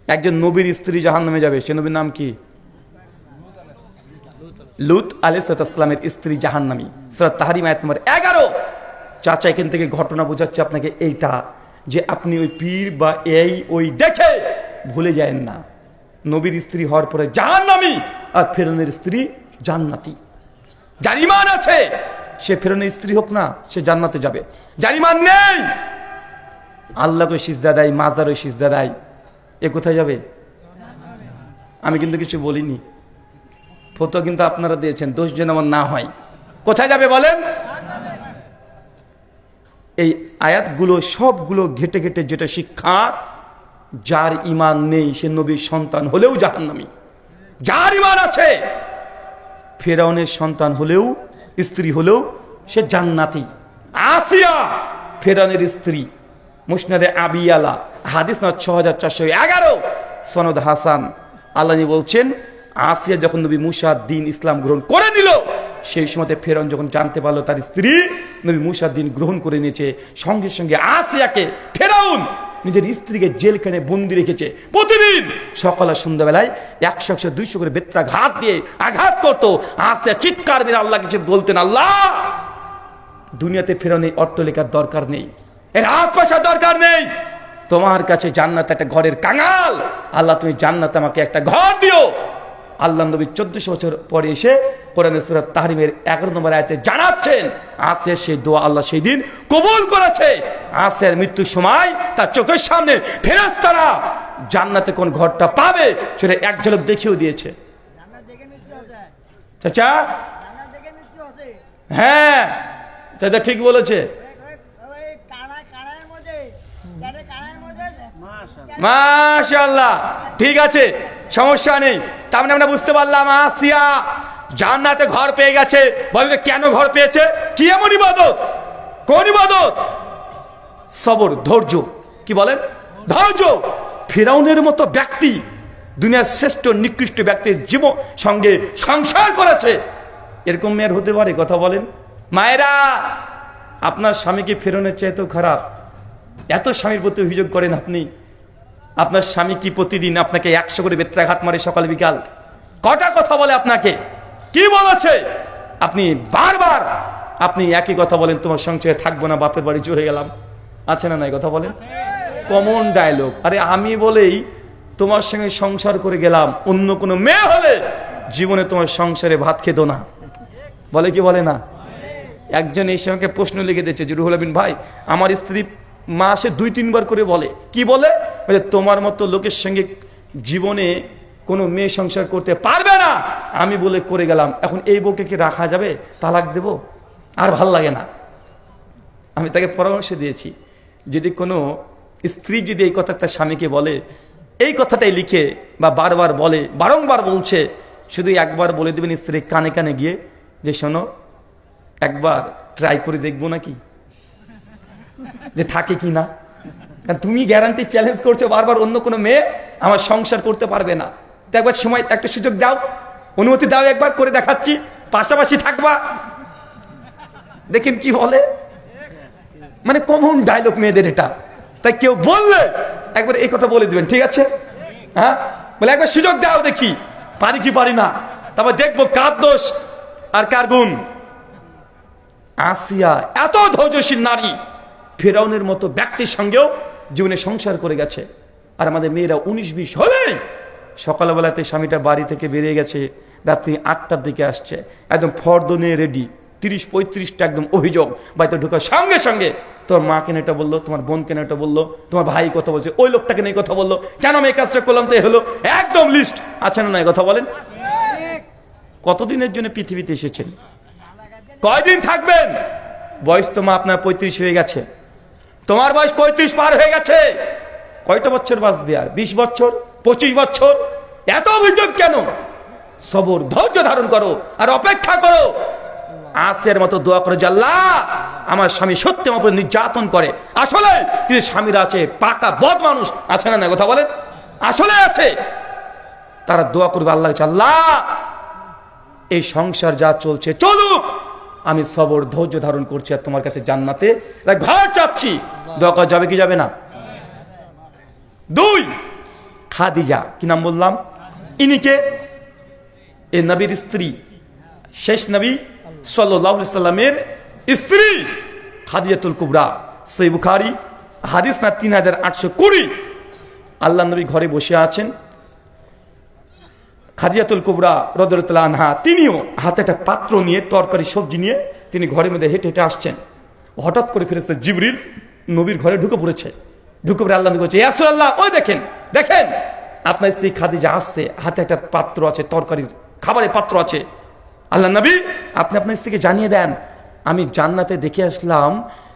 একজন নবীর স্ত্রী জাহান্নামে যাবে, সে নবীর নাম কি? লূত আলাইহিস সালামের স্ত্রী জাহান্নামী, সূরা তাহরিম আয়াত নম্বর 11। চাচা এখান থেকে ঘটনা বোঝাচ্ছে আপনাকে এইটা, যে আপনি ওই পীর বা ওই দেখে ভুলে যায়েন না, নবীর স্ত্রী হওয়ার পরে জাহান্নামী আর ফেরাউনের স্ত্রী জান্নাতি। যার ঈমান আছে সে ফেরাউনের স্ত্রী হোক না, সে জান্নাতে যাবে। যার ঈমান নেই, আল্লাহকে সিজদা দেয়, মাজারে সিজদা দেয়, এ কোথায় যাবে? আমি কিন্তু কিছু বলিনি, ফতোয়া কিন্তু আপনারা দিয়েছেন, দোষ যেন আমার না হয়। কোথায় যাবে বলেন? এই আয়াতগুলো সবগুলো ঘেটে ঘেটে যেটা শিক্ষা, যার ঈমান নেই সে নবীর সন্তান হলেও জাহান্নামী, যার ঈমান আছে ফেরাউনের সন্তান হলেও, স্ত্রী হলেও সে জান্নাতি। আসিয়া ফেরাউনের স্ত্রী, মুসনাদে আবি আলা হাদিস 6411 সনদ হাসান। আল্লাহ বলছেন আসিয়া যখন নবী মুসা দ্বীন ইসলাম গ্রহণ করে নিল, সেই সময় ফেরাউন যখন জানতে পারলো তার স্ত্রী নবী মুসা দ্বীন গ্রহণ করে নিয়েছে, সঙ্গে সঙ্গে আসিয়াকে ফেরাউন নিজের স্ত্রীকে জেলখানে বন্দি রেখেছে। প্রতিদিন সকাল আর সন্ধ্যাবেলায় 100-200 করে বেত্রাঘাত দিয়ে আঘাত করতো। আসিয়া চিৎকার মেরে আল্লাহ কিছু বলতেন, আল্লাহ দুনিয়াতে ফেরাউনের অট্টালিকার দরকার নেই, এর আশপাশার দরকার নেই, তোমার কাছে জান্নাত একটা ঘরের কাঙাল, আল্লাহ তুমি জান্নাতে আমাকে একটা ঘর দিও। আল্লাহ নবী 1400 বছর পরে এসে কোরআনের সূরা তাহরিমের 11 নম্বর আয়াতে জানাচ্ছেন আসিয়ার সেই দোয়া আল্লাহ সেই দিন কবুল করেছে। আসিয়ার মৃত্যুর সময় তার চোখের সামনে ফেরেশতারা জান্নাতে কোন ঘরটা পাবে সেটা এক ঝলক দেখিয়েও দিয়েছে। চাচা হ্যাঁ চাচা ঠিক বলেছে, মাশাআল্লাহ, ঠিক আছে সমস্যা নেই। তার মানে আমরা বুঝতে পারলাম আসিয়া জান্নাতে ঘর পেয়ে গেছে। বলবে কেন ঘর পেয়েছে? কি এমন ইবাদত? কোন ইবাদত? সবর, ধৈর্য। কি বলেন? ধৈর্য। ফিরাউনের মতো ব্যক্তি, দুনিয়ার শ্রেষ্ঠ নিকৃষ্ট ব্যক্তির জীবন সঙ্গে সংসার করেছে, এরকম মেয়ের হতে পারে? কথা বলেন মায়েরা, আপনার স্বামীকে ফিরাউনের চাইতেও খারাপ, এত স্বামীর প্রতি অভিযোগ করেন আপনি। আপনার স্বামী কি প্রতিদিন আপনাকে 100 করে বেত্রাঘাত মারে সকাল বিকাল? কটা কথা বলে আপনাকে? কি বলেছে? আপনি বারবার আপনি একই কথা বলেন, তোমার সংসারে থাকবো না, বাপের বাড়ি চলে গেলাম, আছে না নাই? কথা বলেন, কমন ডায়লগ। আরে আমি বলেই তোমার সঙ্গে সংসার করে গেলাম, অন্য কোনো মেয়ে হলে জীবনে তোমার সংসারে ভাত খেত না, বলে কি বলে না? একজন এই সঙ্গে প্রশ্ন লিখে দিয়েছে যে রুহুল আমিন ভাই, আমার স্ত্রী মাসে 2-3 বার করে বলে, কি বলে? তোমার মতো লোকের সঙ্গে জীবনে কোনো মেয়ে সংসার করতে পারবে না, আমি বলে করে গেলাম, এখন এই বউকে কি রাখা যাবে? তালাক দেব? আর ভাল লাগে না। আমি তাকে পরামর্শ দিয়েছি, যদি কোনো স্ত্রী যদি এই কথা তার স্বামীকে বলে, এই কথাটাই লিখে বা বারবার বলে, বারংবার বলছে, শুধু একবার বলে দেবেন স্ত্রী কানে কানে গিয়ে, যে শোনো একবার ট্রাই করে দেখবো নাকি যে থাকে কি না, কারণ তুমি গ্যারান্টি চ্যালেঞ্জ করছো বারবার অন্য কোনো মেয়ে আমার সংসার করতে পারবে না, তো একবার সময় একটা সুযোগ দাও, অনুমতি দাও, একবার করে দেখাচ্ছি, পাশাপাশি থাকবা, দেখেন কি বলে। মানে কমন ডায়লগ মেয়েদের এটা, তাই কেউ বললে একবার এই কথা বলে দিবেন, ঠিক আছে? হ্যাঁ, বলে একবার সুযোগ দাও দেখি পারি কি পারি না, তারপর দেখবো কার দোষ আর কার গুণ। আসিয়া এত ধৈর্যশীল নারী, ফেরাউনের মতো ব্যক্তির সঙ্গেও জীবনে সংসার করে গেছে। আর আমাদের মেয়েরা 19-20 হলে সকালবেলাতে স্বামীটা বাড়ি থেকে বেরিয়ে গেছে, রাত্রি 8টার দিকে আসছে, একদম ফর্দ নিয়ে রেডি, 30-35টা একদম অভিযোগ বাড়িতে ঢোকার সঙ্গে সঙ্গে। তোমার মা কেন এটা বললো, তোমার বোন কেন এটা বললো, তোমার ভাই কথা বলছে, ওই লোকটা কেন এই কথা বললো, কেন আমি এই কাজটা করলাম, তো হলো একদম লিস্ট আছে না নাই, কথা বলেন। কতদিনের জন্য পৃথিবীতে এসেছেন, কয়দিন থাকবেন? বয়স তো মা আপনার 35 হয়ে গেছে, তোমার বয়স 35 পার হয়ে গেছে, কয়টা বছর বাঁচবে আর? 20 বছর, 25 বছর, এত অভিযোগ কেন? সবর, ধৈর্য ধারণ করো আর অপেক্ষা করো। আসের মতো দোয়া করে যে আল্লাহ আমার স্বামী সত্যি আমার উপর নির্যাতন করে, আসলে কিন্তু স্বামীরা আছে পাকা বদ মানুষ, আছে না না, কথা বলেন, আসলে আছে, তারা দোয়া করবে আল্লাহ, আল্লাহ এই সংসার যা চলছে চলুক, আমি সবর ধৈর্য ধারণ করছি আর তোমার কাছে জান্নাতে ঘর চাচ্ছি। দোয়া করা যাবে কি যাবে না? 2 খাদিজা, কি নাম বললাম? ইনিকে এ নবীর স্ত্রী, শেষ নবী সাল্লাল্লাহু আলাইহি সাল্লামের স্ত্রী খাদিজাতুল কুবরা। সহিহ বুখারী হাদিস না 3820। আল্লাহ নবী ঘরে বসে আছেন, খাদিজাতুল কুবরা রাদিয়াল্লাহু আনহা তিনিও হাতে একটা পাত্র নিয়ে তরকারি সবজি নিয়ে তিনি ঘরের মধ্যে হেঁটে হেঁটে আসছেন। হঠাৎ করে ফেরেশতা জিবরিল নবীর ঘরে ঢুকে পড়েছে। ঢুকে পড়ে আল্লাহ নবী বলছে, ইয়া রাসূলুল্লাহ, ওই দেখেন দেখেন আপনার স্ত্রী খাদিজা আসছে, হাতে একটা পাত্র আছে, তরকারির খাবারের পাত্র আছে। আল্লাহ নবী আপনি আপনার স্ত্রীকে জানিয়ে দেন, আমি জান্নাতে দেখে আসলাম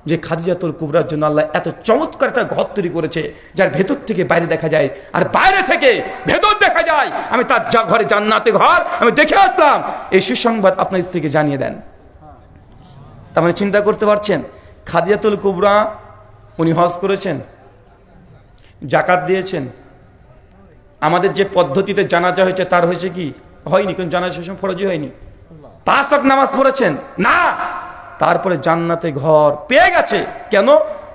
যে খাদিজাতুল কুবরার জন্য আল্লাহ এত চমৎকার একটা ঘর তৈরি করেছে, যার ভেতর থেকে বাইরে দেখা যায় আর বাইরে থেকে ভেতর দেখা যায়, আমি তার ঘরে জান্নাতে ঘর আমি দেখে আসলাম, এই সুসংবাদ আপনার স্ত্রীকে জানিয়ে দেন। তার মানে চিন্তা করতে পারছেন, খাদিজাতুল কুবরা উনি হজ করেছেন, জাকাত দিয়েছেন, আমাদের যে পদ্ধতিতে জানাজা হয়েছে তার হয়েছে কি হয়নি, কোন জানাজা শেষ ফরজই হয়নি, 5 ওয়াক্ত নামাজ পড়েছেন না, তারপরে জান্নাতে ঘর পেয়ে গেছে। কেন?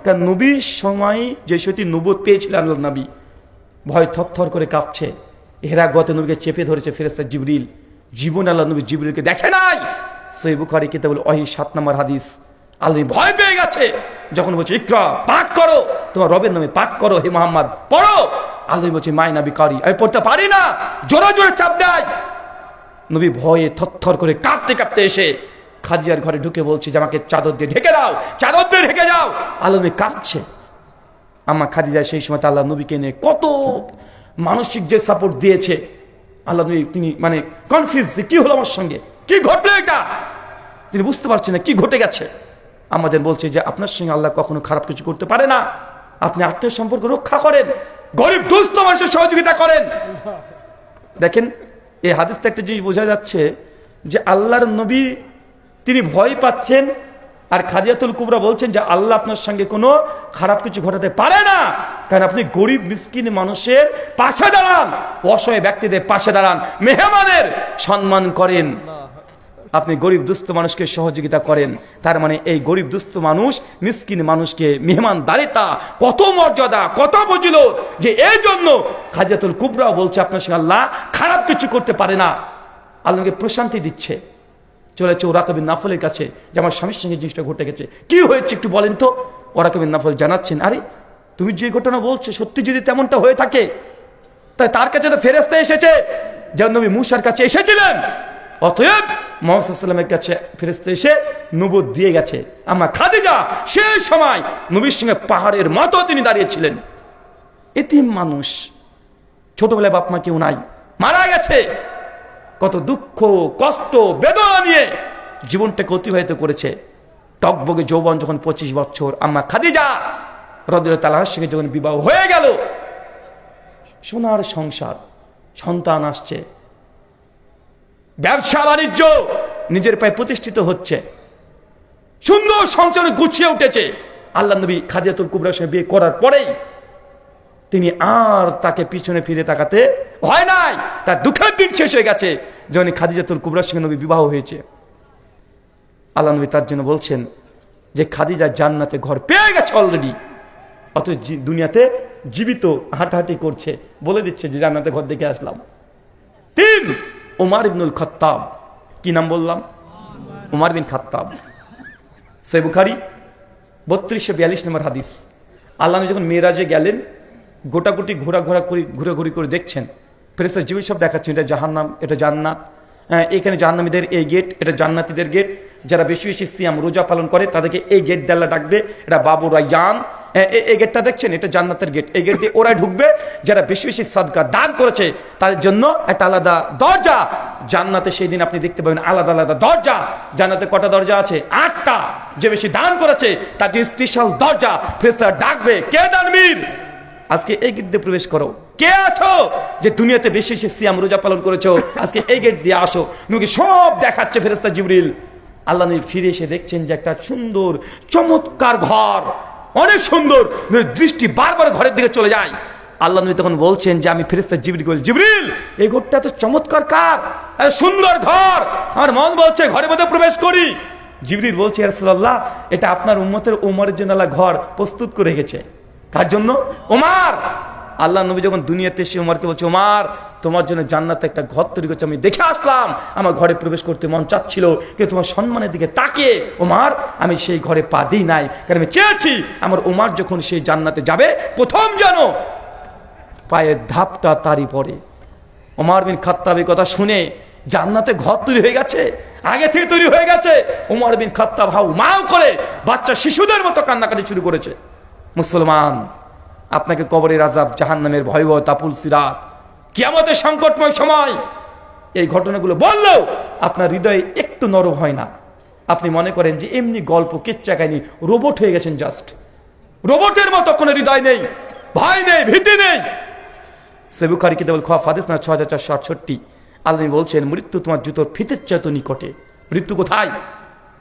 কারণ নবীর সময় যে সত্যি নবুয়ত পেয়েছিলেন আল্লাহ নবী, ভয় থরথর করে কাঁপছে, হেরা গতে নবীকে চেপে ধরেছে ফেরেশতা জিবরিল, জীবন আল্লাহ নবী জিবরিলকে দেখে নাই। সহিহ বুখারী কিতাবুল ওয়াহী 7 নম্বর হাদিস। আল্লাহ ভয় পেয়ে গেছে, যখন বলছে ইকরা পাঠ করো, তোমার রবের নামে পাঠ করো হে মুহাম্মদ, পড়ো। আল্লাহ বলছে মাই নাবি কারি, আমি পড়তে পারি না, জোরে জোরে চাপ দেয়। নবী ভয়ে থরথর করে কাঁপতে কাঁপতে এসে খাদিজার ঘরে ঢুকে বলছে যে আমাকে চাদর দিয়ে ঢেকে দাও, চাদর দিয়ে ঢেকে যাও। আল্লাহ নবী কাঁপছে। আম্মা খাদিজা সেই সময় আল্লাহ নবীকে নিয়ে কত মানসিক যে সাপোর্ট দিয়েছে, আল্লাহ নবী তিনি মানে কনফিউজ, কি হলো আমার সঙ্গে, কি ঘটলো এটা, তিনি বুঝতে পারছেন না কি ঘটে গেছে। আমাদের বলছে যে আপনার সঙ্গে আল্লাহ কখনো খারাপ কিছু করতে পারে না, আপনি আত্মীয় সম্পর্ক রক্ষা করেন, গরিব দুস্থ মানুষের সহযোগিতা করেন। দেখেন এই হাদিসটা একটা জিনিস বোঝা যাচ্ছে যে আল্লাহর নবী তিনি ভয় পাচ্ছেন, আর খাদিজাতুল কুবরা বলছেন যে আল্লাহ আপনার সঙ্গে কোনো খারাপ কিছু ঘটাতে পারে না, কারণ আপনি গরিব মিসকিন মানুষের পাশে দাঁড়ান, অসহায় ব্যক্তিদের পাশে দাঁড়ান, মেহমানের সম্মান করেন, আপনি গরিব দুস্থ মানুষকে সহযোগিতা করেন। তার মানে এই গরিব দুস্থ মানুষ মিসকিন মানুষকে মেহমানদারিতা কত মর্যাদা কত বুঝল, যে এই জন্য খাদিজাতুল কুবরা বলছে আপনার সঙ্গে আল্লাহ খারাপ কিছু করতে পারে না, আল্লাহকে প্রশান্তি দিচ্ছে। চলেছে ওরাকা বিন নাফলের কাছে যে আমার স্বামীর সঙ্গে জিনিসটা ঘটে গেছে, কি হয়েছে একটু বলেন তো। ওরাকা বিন নাফল জানাচ্ছেন, আরে তুমি যে ঘটনা বলছো সত্যি যদি তেমনটা হয়ে থাকে, তাই তার কাছে তো ফেরেশতা এসেছে, যেমন নবী মূসার কাছে এসেছিলেন, অতএব মুহাম্মদ সাল্লাল্লাহু আলাইহি ওয়াসাল্লামের কাছে ফেরেশতা এসে নবুয়ত দিয়ে গেছে। আম্মা খাদিজা সেই সময় নবীর সঙ্গে পাহাড়ের মতো তিনি দাঁড়িয়েছিলেন, এতিম মানুষ, ছোটবেলায় বাপ মা কেউ নাই, মারা গেছে, কত দুঃখ কষ্ট বেদনা নিয়ে জীবনটাকে অতিবাহিত করেছে। টকবগে যৌবন যখন 25 বছর, আম্মা খাদিজা রাদিয়াল্লাহু তাআলার সঙ্গে যখন বিবাহ হয়ে গেল, সোনার সংসার, সন্তান আসছে, ব্যবসা বাণিজ্য নিজের পায়ে প্রতিষ্ঠিত হচ্ছে, সুন্দর সংসারে গুছিয়ে উঠেছে। আল্লাহ নবী খাদিজাতুল কুবরার সঙ্গে বিয়ে করার পরেই তিনি আর তাকে পিছনে ফিরে তাকাতে হয় নাই। তার দুঃখের দিন শেষ হয়ে গেছে যখন খাদিজাতুল কুবরার সঙ্গে নবী বিবাহ হয়েছে। আল্লাহ নবী তার জন্য বলছেন যে খাদিজা জান্নাতে ঘর পেয়ে গেছে অলরেডি, অথচ দুনিয়াতে জীবিত হাঁটাহাঁটি করছে, বলে দিচ্ছে যে জান্নাতে ঘর দেখে আসলাম। 3 ওমর ইবনুল খাত্তাব। কি নাম বললাম? ওমর বিন খাত্তাব। সহিহ বুখারী 3242 নম্বর হাদিস। আল্লাহ নবী যখন মেরাজে গেলেন, গোটাগুটি ঘোরাঘুরি করে দেখছেন, ফেরেশতা জিবরিল সব দেখাচ্ছেন এটা জাহান্নাম, এটা জান্নাত, এখানে জাহান্নামীদের এই গেট, এটা জান্নাতীদের গেট। যারা বেশি বেশি সিয়াম রোজা পালন করে তাদেরকে এই গেট দ্বারা ডাকবে, এটা বাবু রায়্যান। এই গেটটা দেখছেন, এটা জান্নাতের গেট, এই গেট দিয়ে ওরাই ঢুকবে যারা বেশি বেশি সাদকা দান করেছে, তাদের জন্য একটা আলাদা দরজা জান্নাতে সেই দিন আপনি দেখতে পাবেন, আলাদা আলাদা দরজা। জান্নাতে কটা দরজা আছে? 8টা। যে বেশি দান করেছে তার জন্য স্পেশাল দরজা, ফেরেশতারা ডাকবে, কে দানবীর আজকে এই গেট দিয়ে প্রবেশ করো, কে আছো যে দুনিয়াতে বেশি বেশি সিয়াম রোজা পালন করেছো, আজকে এই গেট দিয়ে আসো। নবী সব দেখাচ্ছে ফেরেশতা জিবরিল। আল্লাহ নবী ফিরে এসে দেখছেন যে একটা সুন্দর চমৎকার ঘর, অনেক সুন্দর। দৃষ্টি বারবার ঘরের দিকে চলে যায়। আল্লাহ নবী তখন বলছেন যে আমি ফেরেশতা জিবরিল বলি, জিবরিল এই ঘরটা তো চমৎকার, কার? সুন্দর ঘর, আমার মন বলছে ঘরের মধ্যে প্রবেশ করি। জিবরিল বলছে ইয়া রাসূলুল্লাহ, এটা আপনার উম্মতের ওমরের জন্য আল্লাহ ঘর প্রস্তুত করে রেখেছে। কার জন্য? ওমর। আল্লাহ নবী যখন দুনিয়াতে এসে ওমরকে বলছে, ওমর তোমার জন্য জান্নাতে একটা ঘর তৈরি করছে, আমি দেখে আসলাম, আমার ঘরে প্রবেশ করতে মন চাচ্ছিল, কিন্তু তোমার সম্মানের দিকে তাকিয়ে ওমর আমি সেই ঘরে পা দিই নাই, কারণ আমি চেয়েছি আমার ওমর যখন সেই জান্নাতে যাবে প্রথম যেন পায়ের ধাপটা তারই পড়ে। ওমর বিন খাত্তাবের কথা শুনে জান্নাতে ঘর তৈরি হয়ে গেছে, আগে থেকে তৈরি হয়ে গেছে। ওমর বিন খাত্তাব হাউ মাউ করে বাচ্চা শিশুদের মতো কান্নাকাটি শুরু করেছে। মুসলমান, আপনাকে কবরের আযাব, জাহান্নামের ভয়াবহ তাপুল সিরাত, কিয়ামতের সংকটময় সময়, এই ঘটনাগুলো বললেও আপনার হৃদয়ে একটু নরম হয় না। আপনি মনে করেন যে এমনি গল্প, কিচ্ছা কাহিনী, রোবট হয়ে গেছেন, জাস্ট রোবটের মতো। কোনো হৃদয় নেই, ভয় নেই, ভীতি নেই। সহিহ বুখারী কিতাবুল খাওয়াফ হাদিস না 6468। আল্লাহ বলছেন মৃত্যু তোমার জুতোর ফিতের চাইতে নিকটে। মৃত্যু কোথায়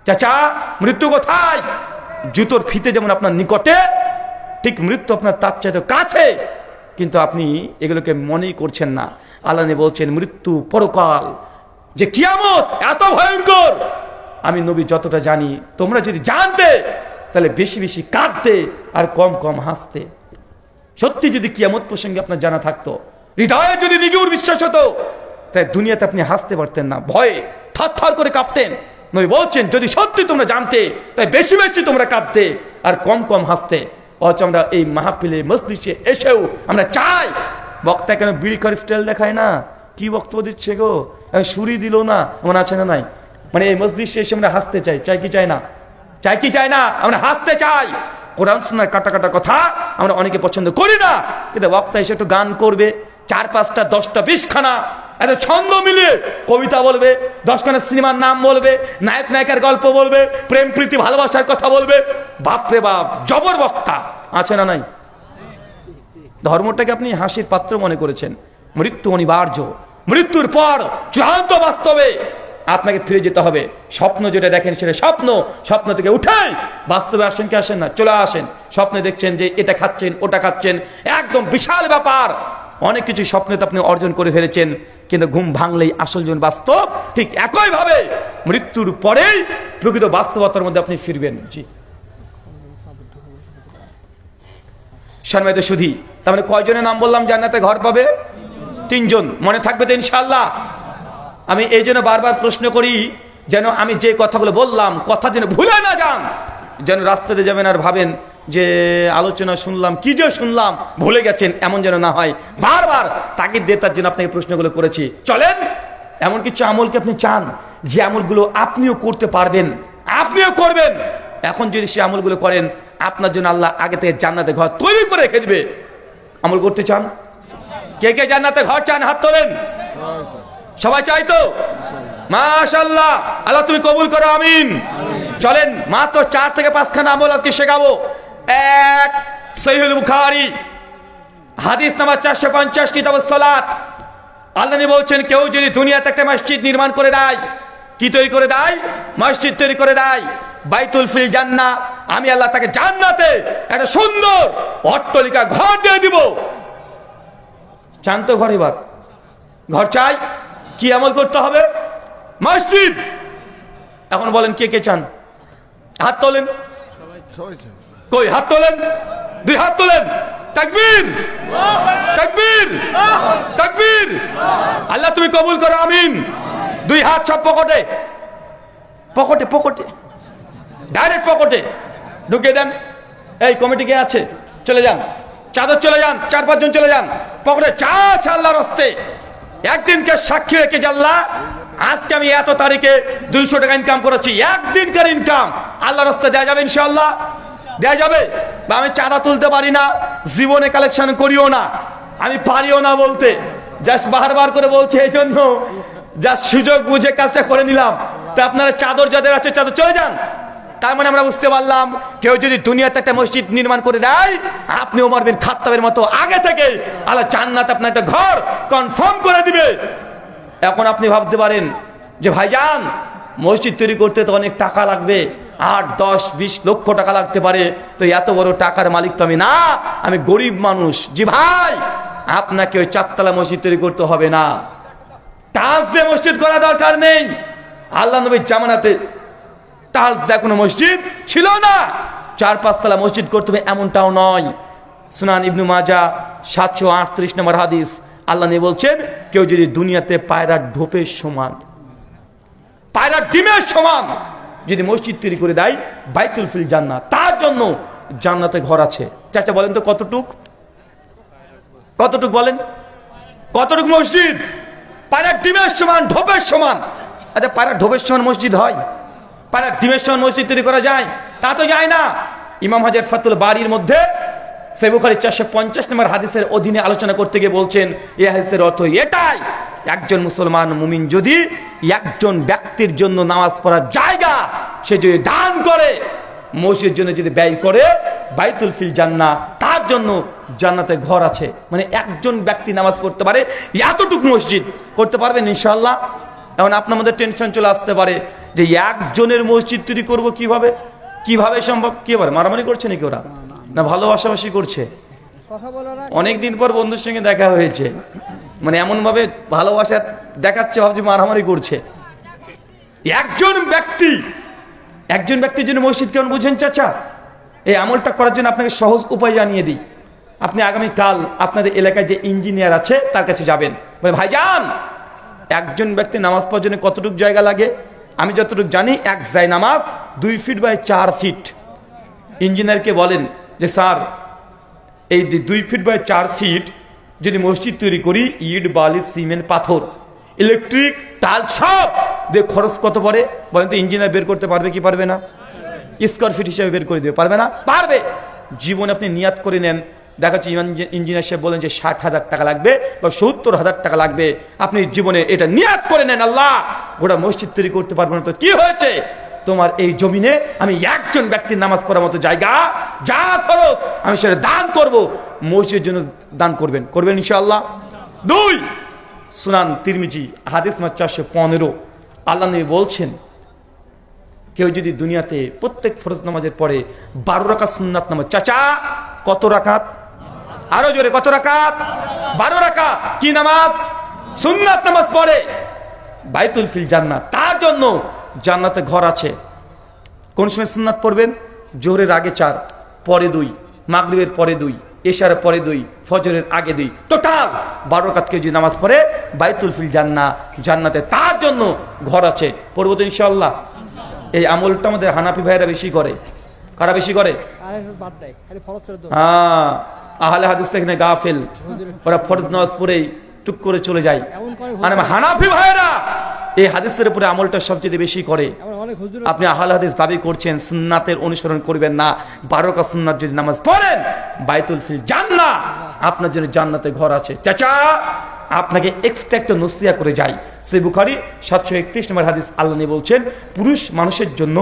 চাচা? মৃত্যু কোথায়? জুতোর ফিতে যেমন আপনার নিকটে, ঠিক মৃত্যু আপনার তার চাইতে কাছে, কিন্তু আপনি এগুলোকে মনেই করছেন না। আল্লাহ বলছেন মৃত্যু, পরকাল, যে কিয়ামত এত ভয়ঙ্কর, আমি নবী যতটা জানি তোমরা যদি জানতে তাহলে বেশি বেশি কাঁদতে আর কম কম হাসতে। সত্যি যদি কিয়ামত প্রসঙ্গে আপনার জানা থাকতো, হৃদয়ে যদি নিগুড় বিশ্বাস হতো, তাই দুনিয়াতে আপনি হাসতে পারতেন না, ভয়ে থরথর করে কাঁপতেন। নবী বলছেন যদি সত্যি তোমরা জানতে তাই বেশি বেশি তোমরা কাঁদতে আর কম কম হাসতে। অথচ আমরা এই মাহফিলে মজলিসে এসেও আমরা চাই, বক্তা কেন বিড়ি করে স্টাইল দেখায় না, কি বক্তব্য দিচ্ছে গো, সুরি দিল না, এমন আছে না নাই? মানে এই মজলিসে এসে আমরা হাসতে চাই, চাই কি চাই না? চাই কি চাই না? আমরা হাসতে চাই। কোরআন সুন্নাহর কাটা কাটা কথা আমরা অনেকে পছন্দ করি না, কিন্তু বক্তা এসে একটু গান করবে, 4, 5টা 10টা 20 খানা এত ছন্দ মিলিয়ে কবিতা বলবে, 10খানা সিনেমার নাম বলবে, নায়ক নায়িকার গল্প বলবে, প্রেম প্রীতি ভালোবাসার কথা বলবে। বাপরে বাপ, জবর বক্তা আছে না নাই? ধর্মটাকে আপনি হাসির পাত্র মনে করেছেন। মৃত্যু অনিবার্য, মৃত্যুর পর চূড়ান্ত বাস্তবে আপনাকে ফিরে যেতে হবে। স্বপ্ন যেটা দেখেন সেটা স্বপ্ন, স্বপ্ন থেকে উঠে বাস্তবে আসেন কি আসেন না? চলে আসেন। স্বপ্নে দেখছেন যে এটা খাচ্ছেন, ওটা খাচ্ছেন, একদম বিশাল ব্যাপার, অনেক কিছু স্বপ্নে তো আপনি অর্জন করে ফেলেছেন, কিন্তু ঘুম ভাঙলেই আসল জীবন বাস্তব। ঠিক একইভাবে মৃত্যুর পরেই প্রকৃত বাস্তবতার মধ্যে আপনি ফিরবেন। জি সম্মানিত সুধী, তার মানে কয়জনের নাম বললাম জান্নাতে ঘর পাবে? 3 জন। মনে থাকবে তো ইনশাআল্লাহ? আমি এই জন্য বারবার প্রশ্ন করি যেন আমি যে কথাগুলো বললাম কথা যেন ভুলে না যান, যেন রাস্তাতে যাবেন আর ভাবেন যে আলোচনা শুনলাম, কি যে শুনলাম ভুলে গেছেন, এমন যেন না হয়। বারবার তাগিদ দিয়ে তার জন্য আপনাকে প্রশ্নগুলো করেছি। চলেন এমন কিছু আমলকে আপনি চান যে আমলগুলো আপনিও করতে পারবেন, আপনিও করবেন। এখন যদি সে আমলগুলো করেন আপনার জন্য আল্লাহ আগে থেকে জান্নাতে ঘর তৈরি করে রেখে দিবে। আমল করতে চান? কে কে জান্নাতে ঘর চান? হাত তোলেন। সবাই চাই তো? মাশাআল্লাহ, আল্লাহ তুমি কবুল করো, আমিন। চলেন মাত্র 4 থেকে 5 খানা আমল আজকে শেখাবো। 1, সহিহুল বুখারী হাদিস নাম্বার 450, কিতাবুস সালাত। আল্লাহ বলছেন কেউ যদি দুনিয়াতে একটা মসজিদ নির্মাণ করে দেয়, কি তৈরি করে দেয়? মসজিদ তৈরি করে দেয়। বাইতুল ফিল জান্নাহ, আমি আল্লাহ তাকে জান্নাতে একটা সুন্দর অট্টালিকা ঘর দিয়ে দিব। চান তো ঘর? এবার ঘর চাই, কি আমল করতে হবে? মসজিদ। এখন বলেন কে কে চান? হাত তোলেন। কই হাত তোলেন? দুই হাত তোলেন। তাকবীর, তাকবীর, তাকবীর। আল্লাহ তুমি কবুল করো, আমিন। দুই হাত সব পকেটে, পকেটে, পকেটে, ডাইরেক্ট পকেটে ঢুকিয়ে দেন। এই কমিটি কে আছে? চলে যান, চাদর চলে যান, 4-5 জন চলে যান। পকেটে চা আল্লাহর রাস্তে একদিনকে সাক্ষী রেখে আল্লাহ আজকে আমি এত তারিখে 200 টাকা ইনকাম করেছি, একদিনকার ইনকাম আল্লাহর রাস্তায় দেওয়া যাবে ইনশাআল্লাহ? দেওয়া যাবে? বা আমি চাঁদা তুলতে পারি না, জীবনে কালেকশন করিও না, আমি পারিও না বলতে, জাস্ট বারবার করে বলছে, এই জন্য যা সুযোগ বুঝে কাজটা করে নিলাম। তা আপনারা চাদর যাদের আছে চাদর চলে যান। তার মানে আমরা বুঝতে পারলাম, কেউ যদি দুনিয়াতে একটা মসজিদ নির্মাণ করে দেয়, আপনি ওমর বিন খাত্তাবের মতো আগে থেকে আল্লাহ জান্নাতে আপনার একটা ঘর কনফার্ম করে দিবে। এখন আপনি ভাবতে পারেন যে ভাইজান মসজিদ তৈরি করতে তো অনেক টাকা লাগবে, 8, 10, 20 লক্ষ টাকা লাগতে পারে, তো এত বড় টাকার মালিক তো আমি না, আমি গরিব মানুষ। জি ভাই, আপনাকে ওই 4 তলা মসজিদ তৈরি করতে হবে না, টাচ দিয়ে মসজিদ করা দরকার নেই। আল্লাহ নবীর জামানাতে টাচ দেয়া কোনো মসজিদ ছিল না, 4-5 তলা মসজিদ করতে হবে এমনটাও নয়। সুনান ইবনু মাজাহ 738 নম্বর হাদিস, আল্লাহ নবী বলছেন, কেউ যদি দুনিয়াতে পায়রার ঢোপের সমান, পায়রার ডিমের সমান যদি মসজিদ তৈরি করে দেয়, বাইতুল ফিল জান্নাহ, তার জন্য জান্নাতে ঘর আছে। চাচা বলেন তো কতটুক? কতটুক বলেন? কতটুক মসজিদ? পায়রার ডিমের সমান, ঢোপের সমান। আচ্ছা, পায়রার ঢোপের সমান মসজিদ হয়? পায়রার ডিমের সমান মসজিদ তৈরি করা যায়? তা তো যায় না। ইমাম হাজার ফাতুল বারির মধ্যে সহিহ বুখারী 450 নম্বর হাদিসের অধীনে আলোচনা করতে গিয়ে বলছেন, এই হাদিসের অর্থ এটাই, একজন মুসলমান মুমিন যদি একজন ব্যক্তির জন্য নামাজ পড়ার জায়গা সে যদি দান করে, মসজিদের জন্য যদি ব্যয় করে, বাইতুল ফিল জান্নাহ, তার জন্য জান্নাতে ঘর আছে। মানে একজন ব্যক্তি নামাজ পড়তে পারে এতটুকু মসজিদ করতে পারবেন ইনশাআল্লাহ। এখন আপনার মধ্যে টেনশন চলে আসতে পারে যে একজনের মসজিদ তৈরি করব কিভাবে, কিভাবে সম্ভব? কি এবার মারামারি করছে নাকি ওরা, না ভালোবাসাবাসি করছে? অনেকদিন পর বন্ধুর সঙ্গে দেখা হয়েছে, মানে এমন ভাবে ভালোবাসা দেখাচ্ছে, ভাবছি মারামারি করছে। একজন ব্যক্তির জন্য মসজিদ কেমন বুঝেন চাচা? এই আমলটা করার জন্য আপনাকে সহজ উপায় জানিয়ে দিই। আপনি আগামীকাল আপনাদের এলাকায় যে ইঞ্জিনিয়ার আছে তার কাছে যাবেন, বলে ভাইজান একজন ব্যক্তি নামাজ পড়ার জন্য কতটুকু জায়গা লাগে? আমি যতটুকু জানি এক জায় নামাজ 2 ফিট বাই 4 ফিট। ইঞ্জিনিয়ারকে বলেন যে স্যার, এই 2 ফিট বাই 4 ফিট যদি মসজিদ তৈরি করি, ইট, বালি, সিমেন্ট, পাথর, ইলেকট্রিক, টাল সব দিয়ে খরচ কত পড়ে বলেন তো? ইঞ্জিনিয়ার বের করতে পারবে কি পারবে না? স্কোয়ার ফিট হিসেবে বের করে দেবে, পারবে না? পারবে। জীবনে আপনি নিয়াত করে নেন, দেখাচ্ছি ইঞ্জিনিয়ার সাহেব বলেন যে 60,000 টাকা লাগবে বা 70,000 টাকা লাগবে, আপনি জীবনে এটা নিয়াত করে নেন, আল্লাহ গোটা মসজিদ তৈরি করতে পারবো না, তো কি হয়েছে? তোমার এই জমিনে আমি একজন ব্যক্তির নামাজ পড়ার মতো জায়গা, যা খরচ আমি সেটা দান করব, মসজিদের জন্য দান করবেন, করবেন ইনশাআল্লাহ। 2 সুনান তিরমিজি হাদিস নম্বর 415, আল্লাহ নবী বলছেন, কেউ যদি দুনিয়াতে প্রত্যেক ফরজ নামাজের পরে 12 রাকাত সুন্নাত নামাজ, চাচা কত রাকাত? আরো জোরে, কত রাকাত? 12 রাকাত কি নামাজ? সুন্নাত নামাজ পড়ে, বাইতুল ফিল জান্নাহ, তার জন্য জান্নাতে ঘর আছে। কোন সময় সুন্নাত পড়বেন? জোহরের আগে 4, পরে 2, মাগরিবের পরে 2, এশারের পরে 2, ফজরের আগে 2, টোটাল 12 রাকাত কেউ যদি নামাজ পড়ে, বাইতুল ফিল জান্নাহ, জান্নাতে তার জন্য ঘর আছে। পড়বো তো ইনশাআল্লাহ। এই আমলটা আমাদের হানাফি ভাইয়েরা বেশি করে। কারা বেশি করে? হ্যাঁ, আহলে হাদিস থেকে গাফেল, ওরা ফরজ নামাজ পড়েই টুক করে চলে যায়। আর হানাফি ভাইয়েরা এই হাদিসের উপরে আমলটা সবচেয়ে বেশি করে। আপনি আহলে হাদিস দাবি করছেন, সুন্নাতের অনুসরণ করবেন না, 12 রাকাত সুন্নাত যদি নামাজ পড়েন, বাইতুল ফিল জান্নাহ, আপনার জন্য জান্নাতে ঘর আছে। চাচা আপনাকে এক্সট্রা একটা নসিহত করে যাই, সহিহ বুখারী 731 নম্বর হাদিস, আল্লাহ নবী বলছেন, পুরুষ মানুষের জন্য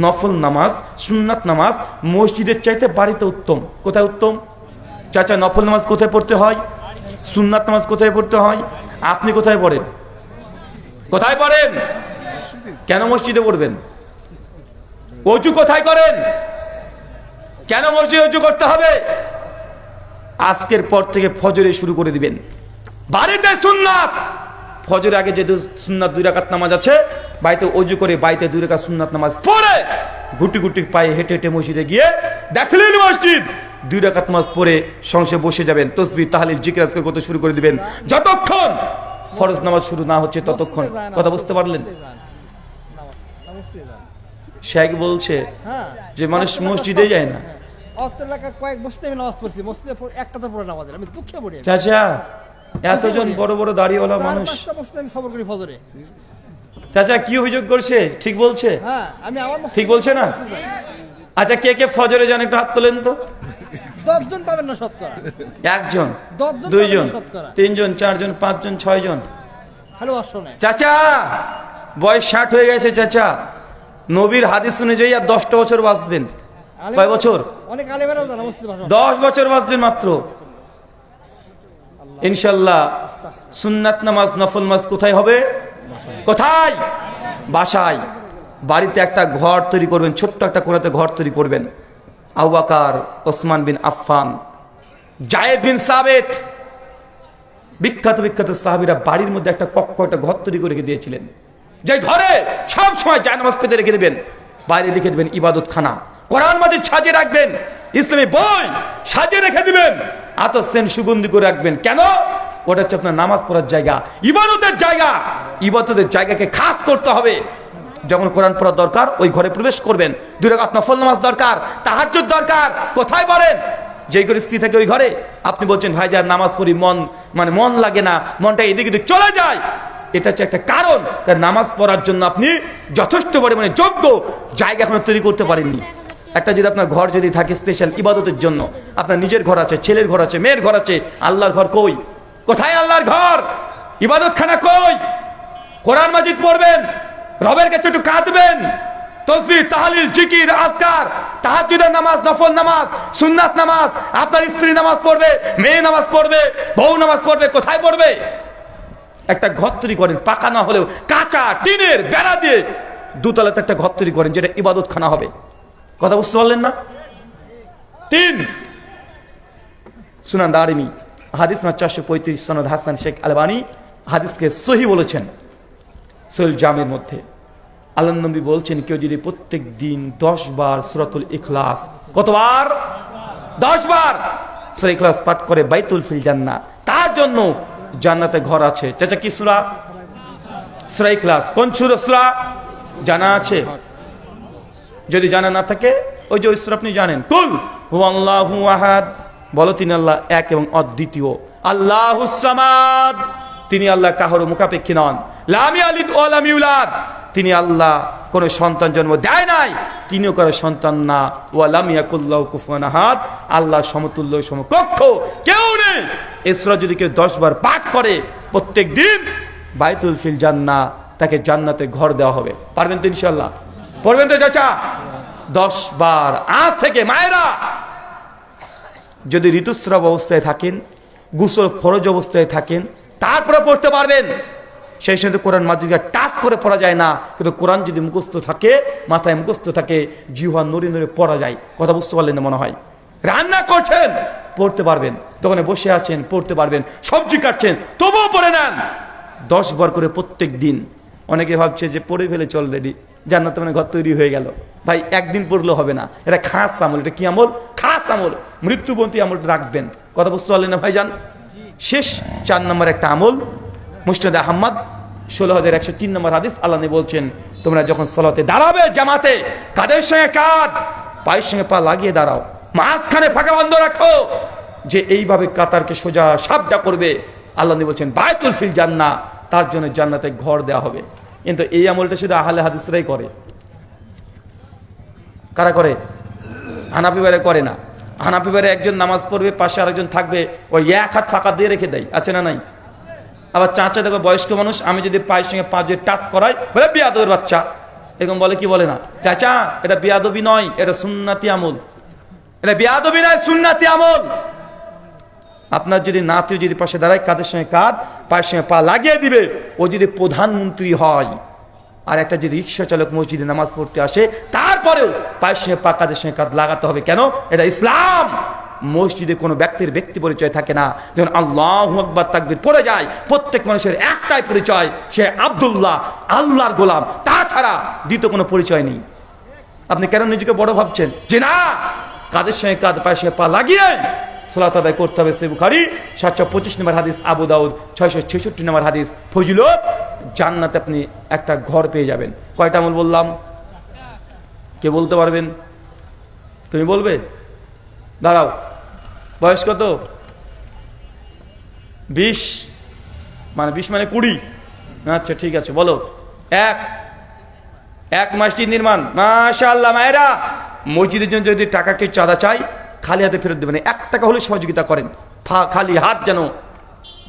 নফল নামাজ, সুন্নাত নামাজ মসজিদের চাইতে বাড়িতে উত্তম। কোথায় উত্তম? চাচা নফল নামাজ কোথায় পড়তে হয়? সুন্নাত নামাজ কোথায় পড়তে হয়? আপনি কোথায় পড়েন? কোথায় পড়েন? কেন মসজিদে পড়বেন? অজু কোথায় করেন? কেন মসজিদে অজু করতে হবে? আজকের পর থেকে ফজরে শুরু করে দিবেন। বাড়িতে সুন্নাত, ফজরের আগে যে সুন্নাত 2 রাকাত নামাজ আছে, বাড়িতে অজু করে বাড়িতে 2 রাকাত সুন্নাত নামাজ পড়ে গুটি গুটি পায়ে হেঁটে হেঁটে মসজিদে গিয়ে দেখলেন মসজিদ, 2 রাকাত নামাজ পড়ে সংসে বসে যাবেন, তাসবিহ তাহলিল জিকির আজকার করতে শুরু করে দিবেন যতক্ষণ ফরজ নামাজ শুরু না হচ্ছে ততক্ষণ। কথা বুঝতে পারলেন? শেখ বলছে যে মানুষ মসজিদে যায় না। চাচা এতজন বড় বড় দাড়িওয়ালা মানুষ, চাচা কি অভিযোগ করছে? ঠিক বলছে? ঠিক বলছে না? আচ্ছা কে কে ফজরে যান একটু হাত তোলেন তো। 10 জন পাবেন না শতকরা। 1 জন, 2 জন, 3 জন, 4 জন, 5 জন, 6 জন। হ্যালো আসলে চাচা বয়স 60 হয়ে গেছে চাচা, নবীর হাদিস অনুযায়ী আর 10টা বছর বাঁচবেন। কয় বছর? অনেক আলেমেরাও জানা মুসলিম ভাষা। 10 বছর বাঁচবেন মাত্র ইনশাআল্লাহ। সুন্নাত নামাজ নফল নামাজ কোথায় হবে? কোথায়? বাসায়। বাড়িতে একটা ঘর তৈরি করবেন, ছোট্ট একটা কোণাতে ঘর তৈরি করবেন। আবু বকর, ওসমান বিন আফফান, যায়েদ বিন সাবিত, বিখ্যাত বিখ্যাত সাহাবীরা বাড়ির মধ্যে একটা কক্ষ, একটা ঘর তৈরি করে রেখে দিয়েছিলেন, যে ঘরে সব সময় জায়নামাজ পেতে রেখে দেবেন। বাইরে লিখে দেবেন ইবাদত খানা, কোরআন মাজিদ সাজিয়ে রাখবেন, ইসলামী বই সাজিয়ে রেখে দিবেন, আতর সেন সুগন্ধি করে রাখবেন। কেন? ওটা হচ্ছে আপনার নামাজ পড়ার জায়গা, ইবাদতের জায়গা। ইবাদতের জায়গাকে খাস করতে হবে। যখন কোরআন পড়ার দরকার ওই ঘরে প্রবেশ করবেন। 2 রাকাত নফল নামাজ দরকার, তাহাজ্জুদ দরকার, কোথায় পড়েন? যেই ঘরে স্ত্রী থাকে ওই ঘরে। আপনি বলছেন ভাই যার নামাজ পড়ি মন লাগে না, মনটা এদিকে এদিকে চলে যায়, এটা হচ্ছে একটা কারণ। নামাজ পড়ার জন্য আপনি যথেষ্ট পরিমাণে যোগ্য জায়গা এখনো তৈরি করতে পারেননি। একটা যদি আপনার ঘর যদি থাকে স্পেশাল ইবাদতের জন্য, আপনার নিজের ঘর আছে, ছেলের ঘর আছে, মেয়ের ঘর আছে, আল্লাহর ঘর কই? কোথায় আল্লাহর ঘর? ইবাদত খানা কই? কোরআন মাজিদ পড়বেন, রবের কাছে একটু কাঁদবেন, তাসবিহ তাহলিল জিকির আজকার, তাহাজ্জুদের নামাজ, নফল নামাজ, সুন্নাত নামাজ। আপনার স্ত্রী নামাজ পড়বে, মেয়ে নামাজ পড়বে, বউ নামাজ পড়বে, কোথায় পড়বে? একটা ঘর তৈরি করেন, পাকা না হলেও কাঁচা টিনের বেড়া দিয়ে 2 তলাতে একটা ঘর তৈরি করেন, যেটা ইবাদত খানা হবে। কথা বুঝতে পারলেন না? 3 সুনান দারিমি হাদিস না 435 সনদ হাসান, শেখ আলবানী হাদিসকে সহি বলেছেন সহিহ জামের মধ্যে। আল্লাহ নবী বলছেন কেউ যদি প্রত্যেক দিন 10 বার সূরাতুল ইখলাস, কতবার? 10 বার সূরা ইখলাস পাঠ করে বাইতুল ফিল জান্নাহ, তার জন্য জান্নাতে ঘর আছে। চাচা কি সূরা? সূরা ইখলাস। কোন সূরা জানা আছে? যদি জানা না থাকে ওই যে ওই সূরা আপনি জানেন, কুল হুয়াল্লাহু আহাদ, বলো তিনি আল্লাহ এক এবং অদ্বিতীয়, আল্লাহুস সামাদ, তিনি আল্লাহ কাহারও মুখাপেক্ষী নন, লাম ইয়ালিদ ওয়া লাম ইউলাদ, তিনি আল্লাহ কোনো সন্তান জন্ম দেয় নাই, তিনিও কারো সন্তান না, ওয়া লাম ইয়াকুল্লাহু কুফুয়ান আহাদ, আল্লাহ সমতুল্য সমকক্ষ কেউ নেই। এই সূরা যদি কেউ 10 বার পাঠ করে প্রত্যেক দিন, বাইতুল ফিল জান্নাহ, তাকে জান্নাতে ঘর দেওয়া হবে। পারবেন তো ইনশাআল্লাহ? পড়বেন তো চাচা? 10 বার। আজ থেকে মায়েরা যদি ঋতুস্রাব অবস্থায় থাকেন, গোসল ফরজ অবস্থায় থাকেন, তারপরে পড়তে পারবেন। সেই সময় কোরআন মাজিদকে টাচ করে পড়া যায় না, কিন্তু কোরআন যদি মুখস্থ থাকে, মাথায় মুখস্থ থাকে, জিহ্বা নড়ে নড়ে পড়া যায়। কথা বুঝতে পারলেন না মনে হয়? রান্না করছেন পড়তে পারবেন, দোকানে বসে আছেন পড়তে পারবেন, সবজি কাটছেন তবুও পড়ে নেন 10 বার করে প্রত্যেক দিন। অনেকে ভাবছে যে পড়ে ফেলে চল রেডি, জান্নাতে মানে ঘর তৈরি হয়ে গেল। ভাই একদিন পড়লে হবে না, এটা খাস আমল। এটা কি আমল? খাস আমল, মৃত্যুবন্তী আমলটা রাখবেন। কথা বুঝতে পারলেন না ভাইজান? শেষ 4 নম্বর একটা আমল, মুসনাদে আহমদ 16103 নম্বর হাদিস। আল্লাহ নবী বলছেন তোমরা যখন সালাতে দাঁড়াবে জামাতে, কাদের সঙ্গে কাঁধ, পায়ের সঙ্গে পা লাগিয়ে দাঁড়াও, মাঝখানে ফাঁকা বন্ধ রাখো, যে এইভাবে কাতারকে সোজা সাবডা করবে, আল্লাহ নবী বলছেন বাইতুল ফিল জান্নাহ, তার জন্য জান্নাতে ঘর দেওয়া হবে। কিন্তু এই আমলটা শুধু আহলে হাদিসরাই করে। কারা করে? হানাফি ভাইরা করে না। হানাফি ভাইরা একজন নামাজ পড়বে, পাশে আরেকজন থাকবে, ওই 1 হাত ফাঁকা দিয়ে রেখে দেয়, আছে না নাই? আবার চাচা দেখো বয়স্ক মানুষ, আমি যদি পায়ের সঙ্গে পা দিয়ে টাচ করাই বলে বিয়াদবের বাচ্চা, এরকম বলে কি বলে না? চাচা এটা বিয়াদবি নয়, এটা সুন্নাতি আমল। এটা বিয়াদবি নয়, সুন্নাতি আমল। আপনার যদি নাতি যদি পাশে দাঁড়ায়, কাঁধের সঙ্গে কাঁধ, পায়ের সঙ্গে পা লাগিয়ে দিবে। ও যদি প্রধানমন্ত্রী হয়, আর একটা যদি রিক্সা চালক মসজিদে নামাজ পড়তে আসে তারপরেও পায়ের সঙ্গে পা কাঁধের সঙ্গে কাঁধ লাগাতে হবে। কেন? এটা ইসলাম। মসজিদে কোনো ব্যক্তির ব্যক্তি পরিচয় থাকে না। যখন আল্লাহু আকবার তাকবীর পড়ে যায় প্রত্যেক মানুষের একটাই পরিচয়, সে আব্দুল্লাহ, আল্লাহর গোলাম, তাছাড়া দ্বিতীয় কোনো পরিচয় নেই। আপনি কেন নিজেকে বড় ভাবছেন? যে না, কাঁধের সঙ্গে কাঁধ পায়ের সঙ্গে পা লাগিয়ে সালাত আদায় করতে হবে। সহিহ বুখারী 725 নম্বর হাদিস, আবু দাউদ 666 নম্বর হাদিস। ফজিলত, জান্নাতে আপনি একটা ঘর পেয়ে যাবেন। কয়টা আমল বললাম? কে বলতে পারবেন? তুমি বলবে? দাঁড়াও, বয়স কত? 20 মানে 20 মানে 20। আচ্ছা ঠিক আছে, বলো। এক মসজিদ নির্মাণ। মাশাআল্লাহ। মায়েরা, মসজিদের জন্য যদি টাকা কেউ চাঁদা চাই খালি হাতে ফেরত দেবেন। 1 টাকা হলে সহযোগিতা করেন, খালি হাত যেন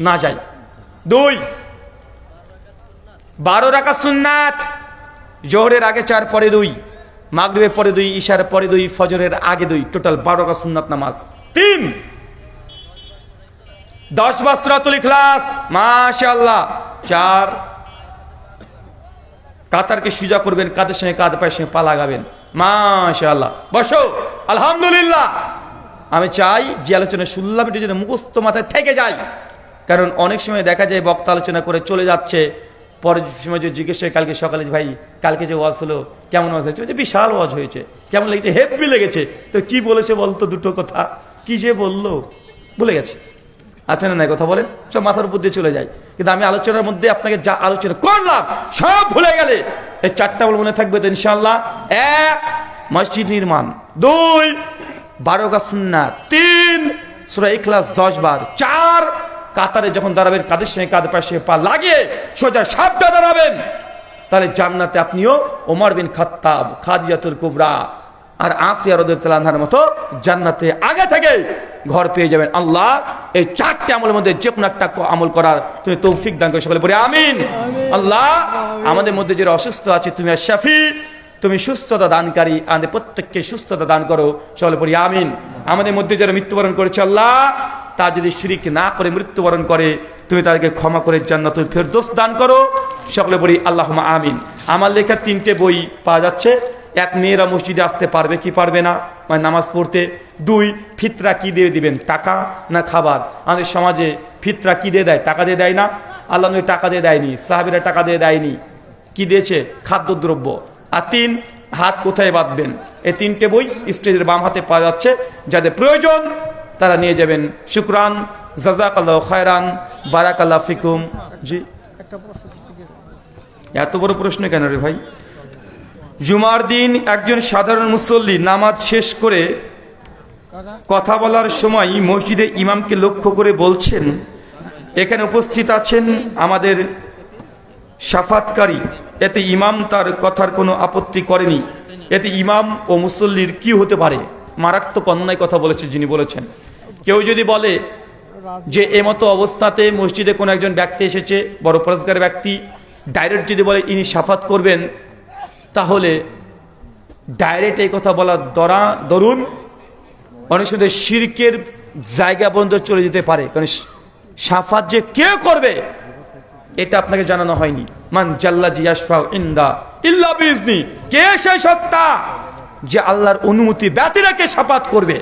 না যায়। 2, 12 রাকাত সুন্নাত। জোহরের আগে 4, পরে 2, মাগরিবের পরে 2, ইশার পরে 2, ফজরের আগে 2, টোটাল 12 রাকাত সুন্নাত নামাজ। 3, 10 বার সূরাতুল ইখলাস। মাশাআল্লাহ। 4, কাতারকে সুজা করবেন, কাঁধের সঙ্গে কাঁধ, পায়ের সঙ্গে পা লাগাবেন। মাশাআল্লাহ। বসো। আলহামদুলিল্লাহ। আমি চাই যে আলোচনা শুনলাম এটা যেন মুখস্থ মাথায় থেকে যায়। কারণ অনেক সময় দেখা যায় বক্তা আলোচনা করে চলে যাচ্ছে, পরের সময় যে জিজ্ঞেস হয় কালকে সকালে, ভাই কালকে যে ওয়াজ হলো কেমন ওয়াজ হয়েছে? বিশাল ওয়াজ হয়েছে। কেমন লেগেছে? হেভি লেগেছে। তো কি বলেছে বলতো? দুটো কথা কি যে বললো ভুলে গেছে। আচ্ছা না, কথা বলেন, সব মাথার উপর দিয়ে চলে যায়। কিন্তু আমি আলোচনার মধ্যে আপনাকে যা আলোচনা করলাম সব ভুলে গেলে এই 4টা আমল মনে থাকবে তো ইনশাআল্লাহ। 1, মসজিদ নির্মাণ। 2, 12 রাকাত সুন্নাত। 3, সূরা ইখলাস 10 বার। 4, কাতারে যখন দাঁড়াবেন কাঁধের সঙ্গে কাঁধ, পায়ের সঙ্গে পা লাগিয়ে সোজা সাপটা দাঁড়াবেন। তাহলে জান্নাতে আপনিও ওমর বিন খাত্তাব, খাদিজাতুল কুবরা আর আসিয়া রাদিয়াল্লাহু আনহার মতো জান্নাতে আগে থেকে ঘর পেয়ে যাবেন। আল্লাহ এই 4টে আমলের মধ্যে যে কোনো একটা আমল করার তুমি তৌফিক দান করে সকলে বলি আমিন। আল্লাহ আমাদের মধ্যে যারা অসুস্থ আছে তুমি আর শাফি, তুমি সুস্থতা দানকারী, আমাদের প্রত্যেককে সুস্থতা দান করো সকলে বলি আমিন। আমাদের মধ্যে যারা মৃত্যুবরণ করেছে আল্লাহ, তা যদি শিরিক না করে মৃত্যুবরণ করে তুমি তাদেরকে ক্ষমা করে জান্নাতুল ফেরদৌস দান করো সকলে বলি আল্লাহুম্মা আমিন। আমার লেখা 3টে বই পাওয়া যাচ্ছে। 1, মেয়েরা মসজিদে আসতে পারবে কি পারবে না মানে নামাজ পড়তে। 2, ফিতরা কি দিয়ে দিবেন, টাকা না খাবার? আমাদের সমাজে ফিতরা কি দিয়ে দেয়? টাকা দিয়ে দেয় না? আল্লাহ নবী টাকা দিয়ে দেয়নি, সাহাবীরা টাকা দিয়ে দেয়নি, কি দিয়েছে? খাদ্যদ্রব্য। আর 3, হাত কোথায় বাঁধবেন? এই 3টে বই স্টেজের বাম হাতে পাওয়া যাচ্ছে। যাদের প্রয়োজন তারা নিয়ে যাবেন। শুকরান, জাযাকাল্লাহু খায়রান, বারাকাল্লাহু ফিকুম। জি, এত বড় প্রশ্ন কেন রে ভাই? জুমার দিন একজন সাধারণ মুসল্লি নামাজ শেষ করে কথা বলার সময় মসজিদে ইমামকে লক্ষ্য করে বলছেন, এখানে উপস্থিত আছেন আমাদের শাফাতকারী। এতে ইমাম তার কথার কোনো আপত্তি করেনি। এতে ইমাম ও মুসল্লির কি হতে পারে? মারাত্মক অন্যায় কথা বলেছে যিনি বলেছেন। কেউ যদি বলে যে এমতো অবস্থাতে মসজিদে কোনো একজন ব্যক্তি এসেছে, বড় পরেজগার ব্যক্তি, ডাইরেক্ট যদি বলে ইনি শাফাত করবেন, তাহলে ডাইরেক্ট এই কথা বলার দরুন অনেক সময় শিরকের জায়গা পর্যন্ত চলে যেতে পারে। কারণ শাফাত যে কে করবে এটা আপনাকে জানানো হয়নি। মান জাল্লাজি ইয়াশফাউ ইনদা ইল্লা বিইজনি, কে সেই সত্তা যে আল্লাহর অনুমতি ব্যতীত কে শাফাত করবে?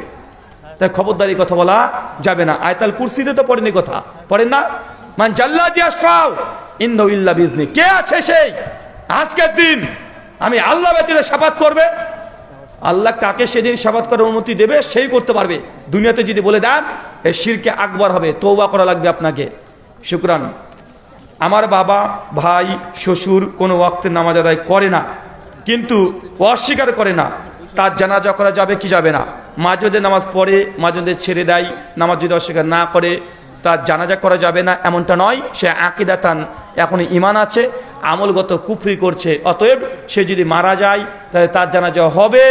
তাই খবরদারি কথা বলা যাবে না। আয়াতুল কুরসিতে তো পড়েনি কথা, পড়েন না? মান জাল্লাজি ইয়াশফাউ ইনদা ইল্লা বিইজনি, কে আছে সেই আজকের দিন আমি আল্লাহ ব্যতীত শাফাত করবে? আল্লাহ কাকে সেদিন শাফাত করার অনুমতি দেবে সেই করতে পারবে। দুনিয়াতে যদি বলে দেন এই শিরকে আকবার হবে, তওবা করা লাগবে আপনাকে। শুকরান। আমার বাবা, ভাই, শ্বশুর কোনো ওয়াক্তে নামাজ আদায় করে না, কিন্তু অস্বীকার করে না, তার জানাজা করা যাবে কি যাবে না? মাঝে মধ্যে নামাজ পড়ে, মাঝে মধ্যে ছেড়ে দেয়। নামাজ যদি অস্বীকার না করে তার জানাজা করা যাবে না এমনটা নয়, সে আকীদাতান এখন ঈমান আছে, আমলগত কুফরি করছে। অতএব সে যদি মারা যায় তাহলে তার জানাজা হবে,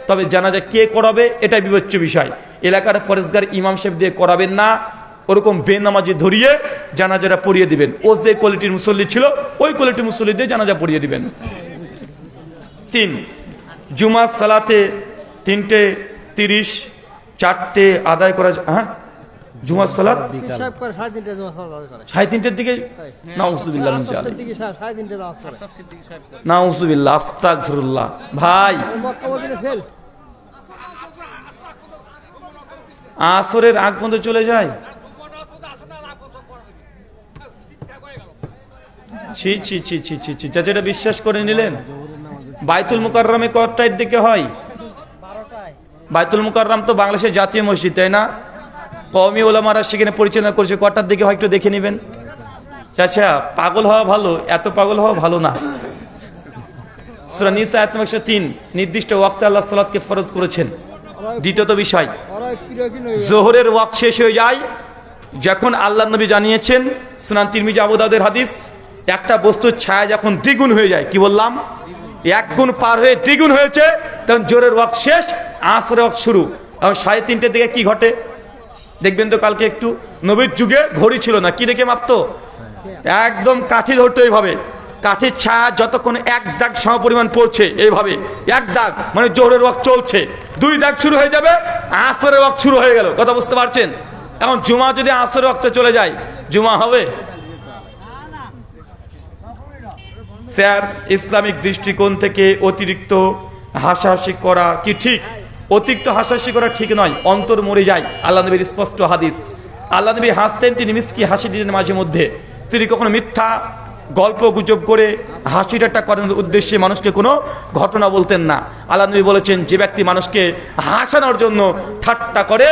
তবে জানাজা কে করাবে এটাই বিবেচ্য বিষয়। এলাকার পরেজগার ইমাম সাহেব দিয়ে করাবেন না, ওরকম বেনামাজি ধরিয়ে জানাজাটা পড়িয়ে দিবেন। ও যে কোয়ালিটির মুসল্লি ছিল ওই কোয়ালিটির মুসল্লি দিয়ে জানাজা পড়িয়ে দিবেন। 3, জুমার সালাতে 3:30 4টে আদায় করা, হ্যাঁ জুমার সালাত হিসাব করে 3:30 জমা সালাত করে 3:30 দিকে নাউজুবিল্লাহ মিন জালিক দিকে 3:30 নামাজ পড়ে নাউজুবিল্লাহ আস্তাগফিরুল্লাহ ভাই মক্কা মদিনা ফেল আসরের আগ পর্যন্ত চলে যায় ছি ছি ছি ছি ছি ছি যেটা বিশ্বাস করে নিলেন বাইতুল মুকাররমে কয়টার দিকে হয় 12টায় বাইতুল মুকাররম তো বাংলাদেশের জাতীয় মসজিদ তাই না কওমি ওলামারা সেখানে পরিচালনা করেছে কয়টার দিকে হয় একটু দেখে নেবেন চাচা পাগল হওয়া ভালো এত পাগল হওয়া ভালো না সূরা নিসা আয়াত নম্বর 103 নির্দিষ্ট ওয়াক্তে আল্লাহ সালাতকে ফরজ করেছেন দ্বিতীয়ত বিষয় ওরা প্রিয় কি নয় জোহরের ওয়াক্ত শেষ হয়ে যায় যখন আল্লাহর নবী জানিয়েছেন সুনান তিরমিজি আবু দাউদের হাদিস একটা বস্তুর ছায়া যখন দ্বিগুণ হয়ে যায় কি বললাম এক গুণ পার হয়ে দ্বিগুণ হয়েছে তখন জোহরের ওয়াক্ত শেষ আসরের ওয়াক্ত শুরু এবং 3:30 দিকে কি ঘটে দেখবেন তো কালকে একটু নবীর যুগে ঘড়ি ছিল না কি দেখে মাপতো একদম কাঠি ধরতো এইভাবে কাঠির ছায়া যতক্ষণ এক দাগ সমপরিমাণ পড়ছে এইভাবে এক দাগ মানে জোহরের ওয়াক্ত চলছে 2 দাগ শুরু হয়ে যাবে আসরের ওয়াক্ত শুরু হয়ে গেল কথা বুঝতে পারছেন এখন জুমা যদি আসরের ওয়াক্তে চলে যায় জুমা হবে স্যার ইসলামিক দৃষ্টিকোণ থেকে অতিরিক্ত হাসাহাসি করা কি ঠিক অতিরিক্ত হাসাহাসি করা ঠিক নয় অন্তর মরে যায় আল্লাহ নবীর স্পষ্ট হাদিস আল্লাহ নবী হাসতেন তিনি মিসকি হাসি দিতেন মাঝে মধ্যে তিনি কখনো মিথ্যা গল্প গুজব করে হাসি ঠাট্টা করানোর উদ্দেশ্যে মানুষকে কোনো ঘটনা বলতেন না আল্লাহ নবী বলেছেন যে ব্যক্তি মানুষকে হাসানোর জন্য ঠাট্টা করে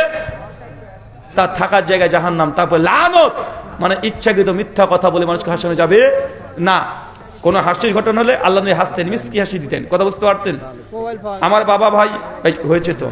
তার থাকার জায়গায় জাহান্নাম তারপর লানত মানে ইচ্ছাকৃত মিথ্যা কথা বলে মানুষকে হাসানো যাবে না কোনো হাসির ঘটনা হলে আল্লাহ নবী হাসতেন মিসকি হাসি দিতেন কথা বুঝতে পারতেন মোবাইল ফোন আমার বাবা ভাই হয়েছে তো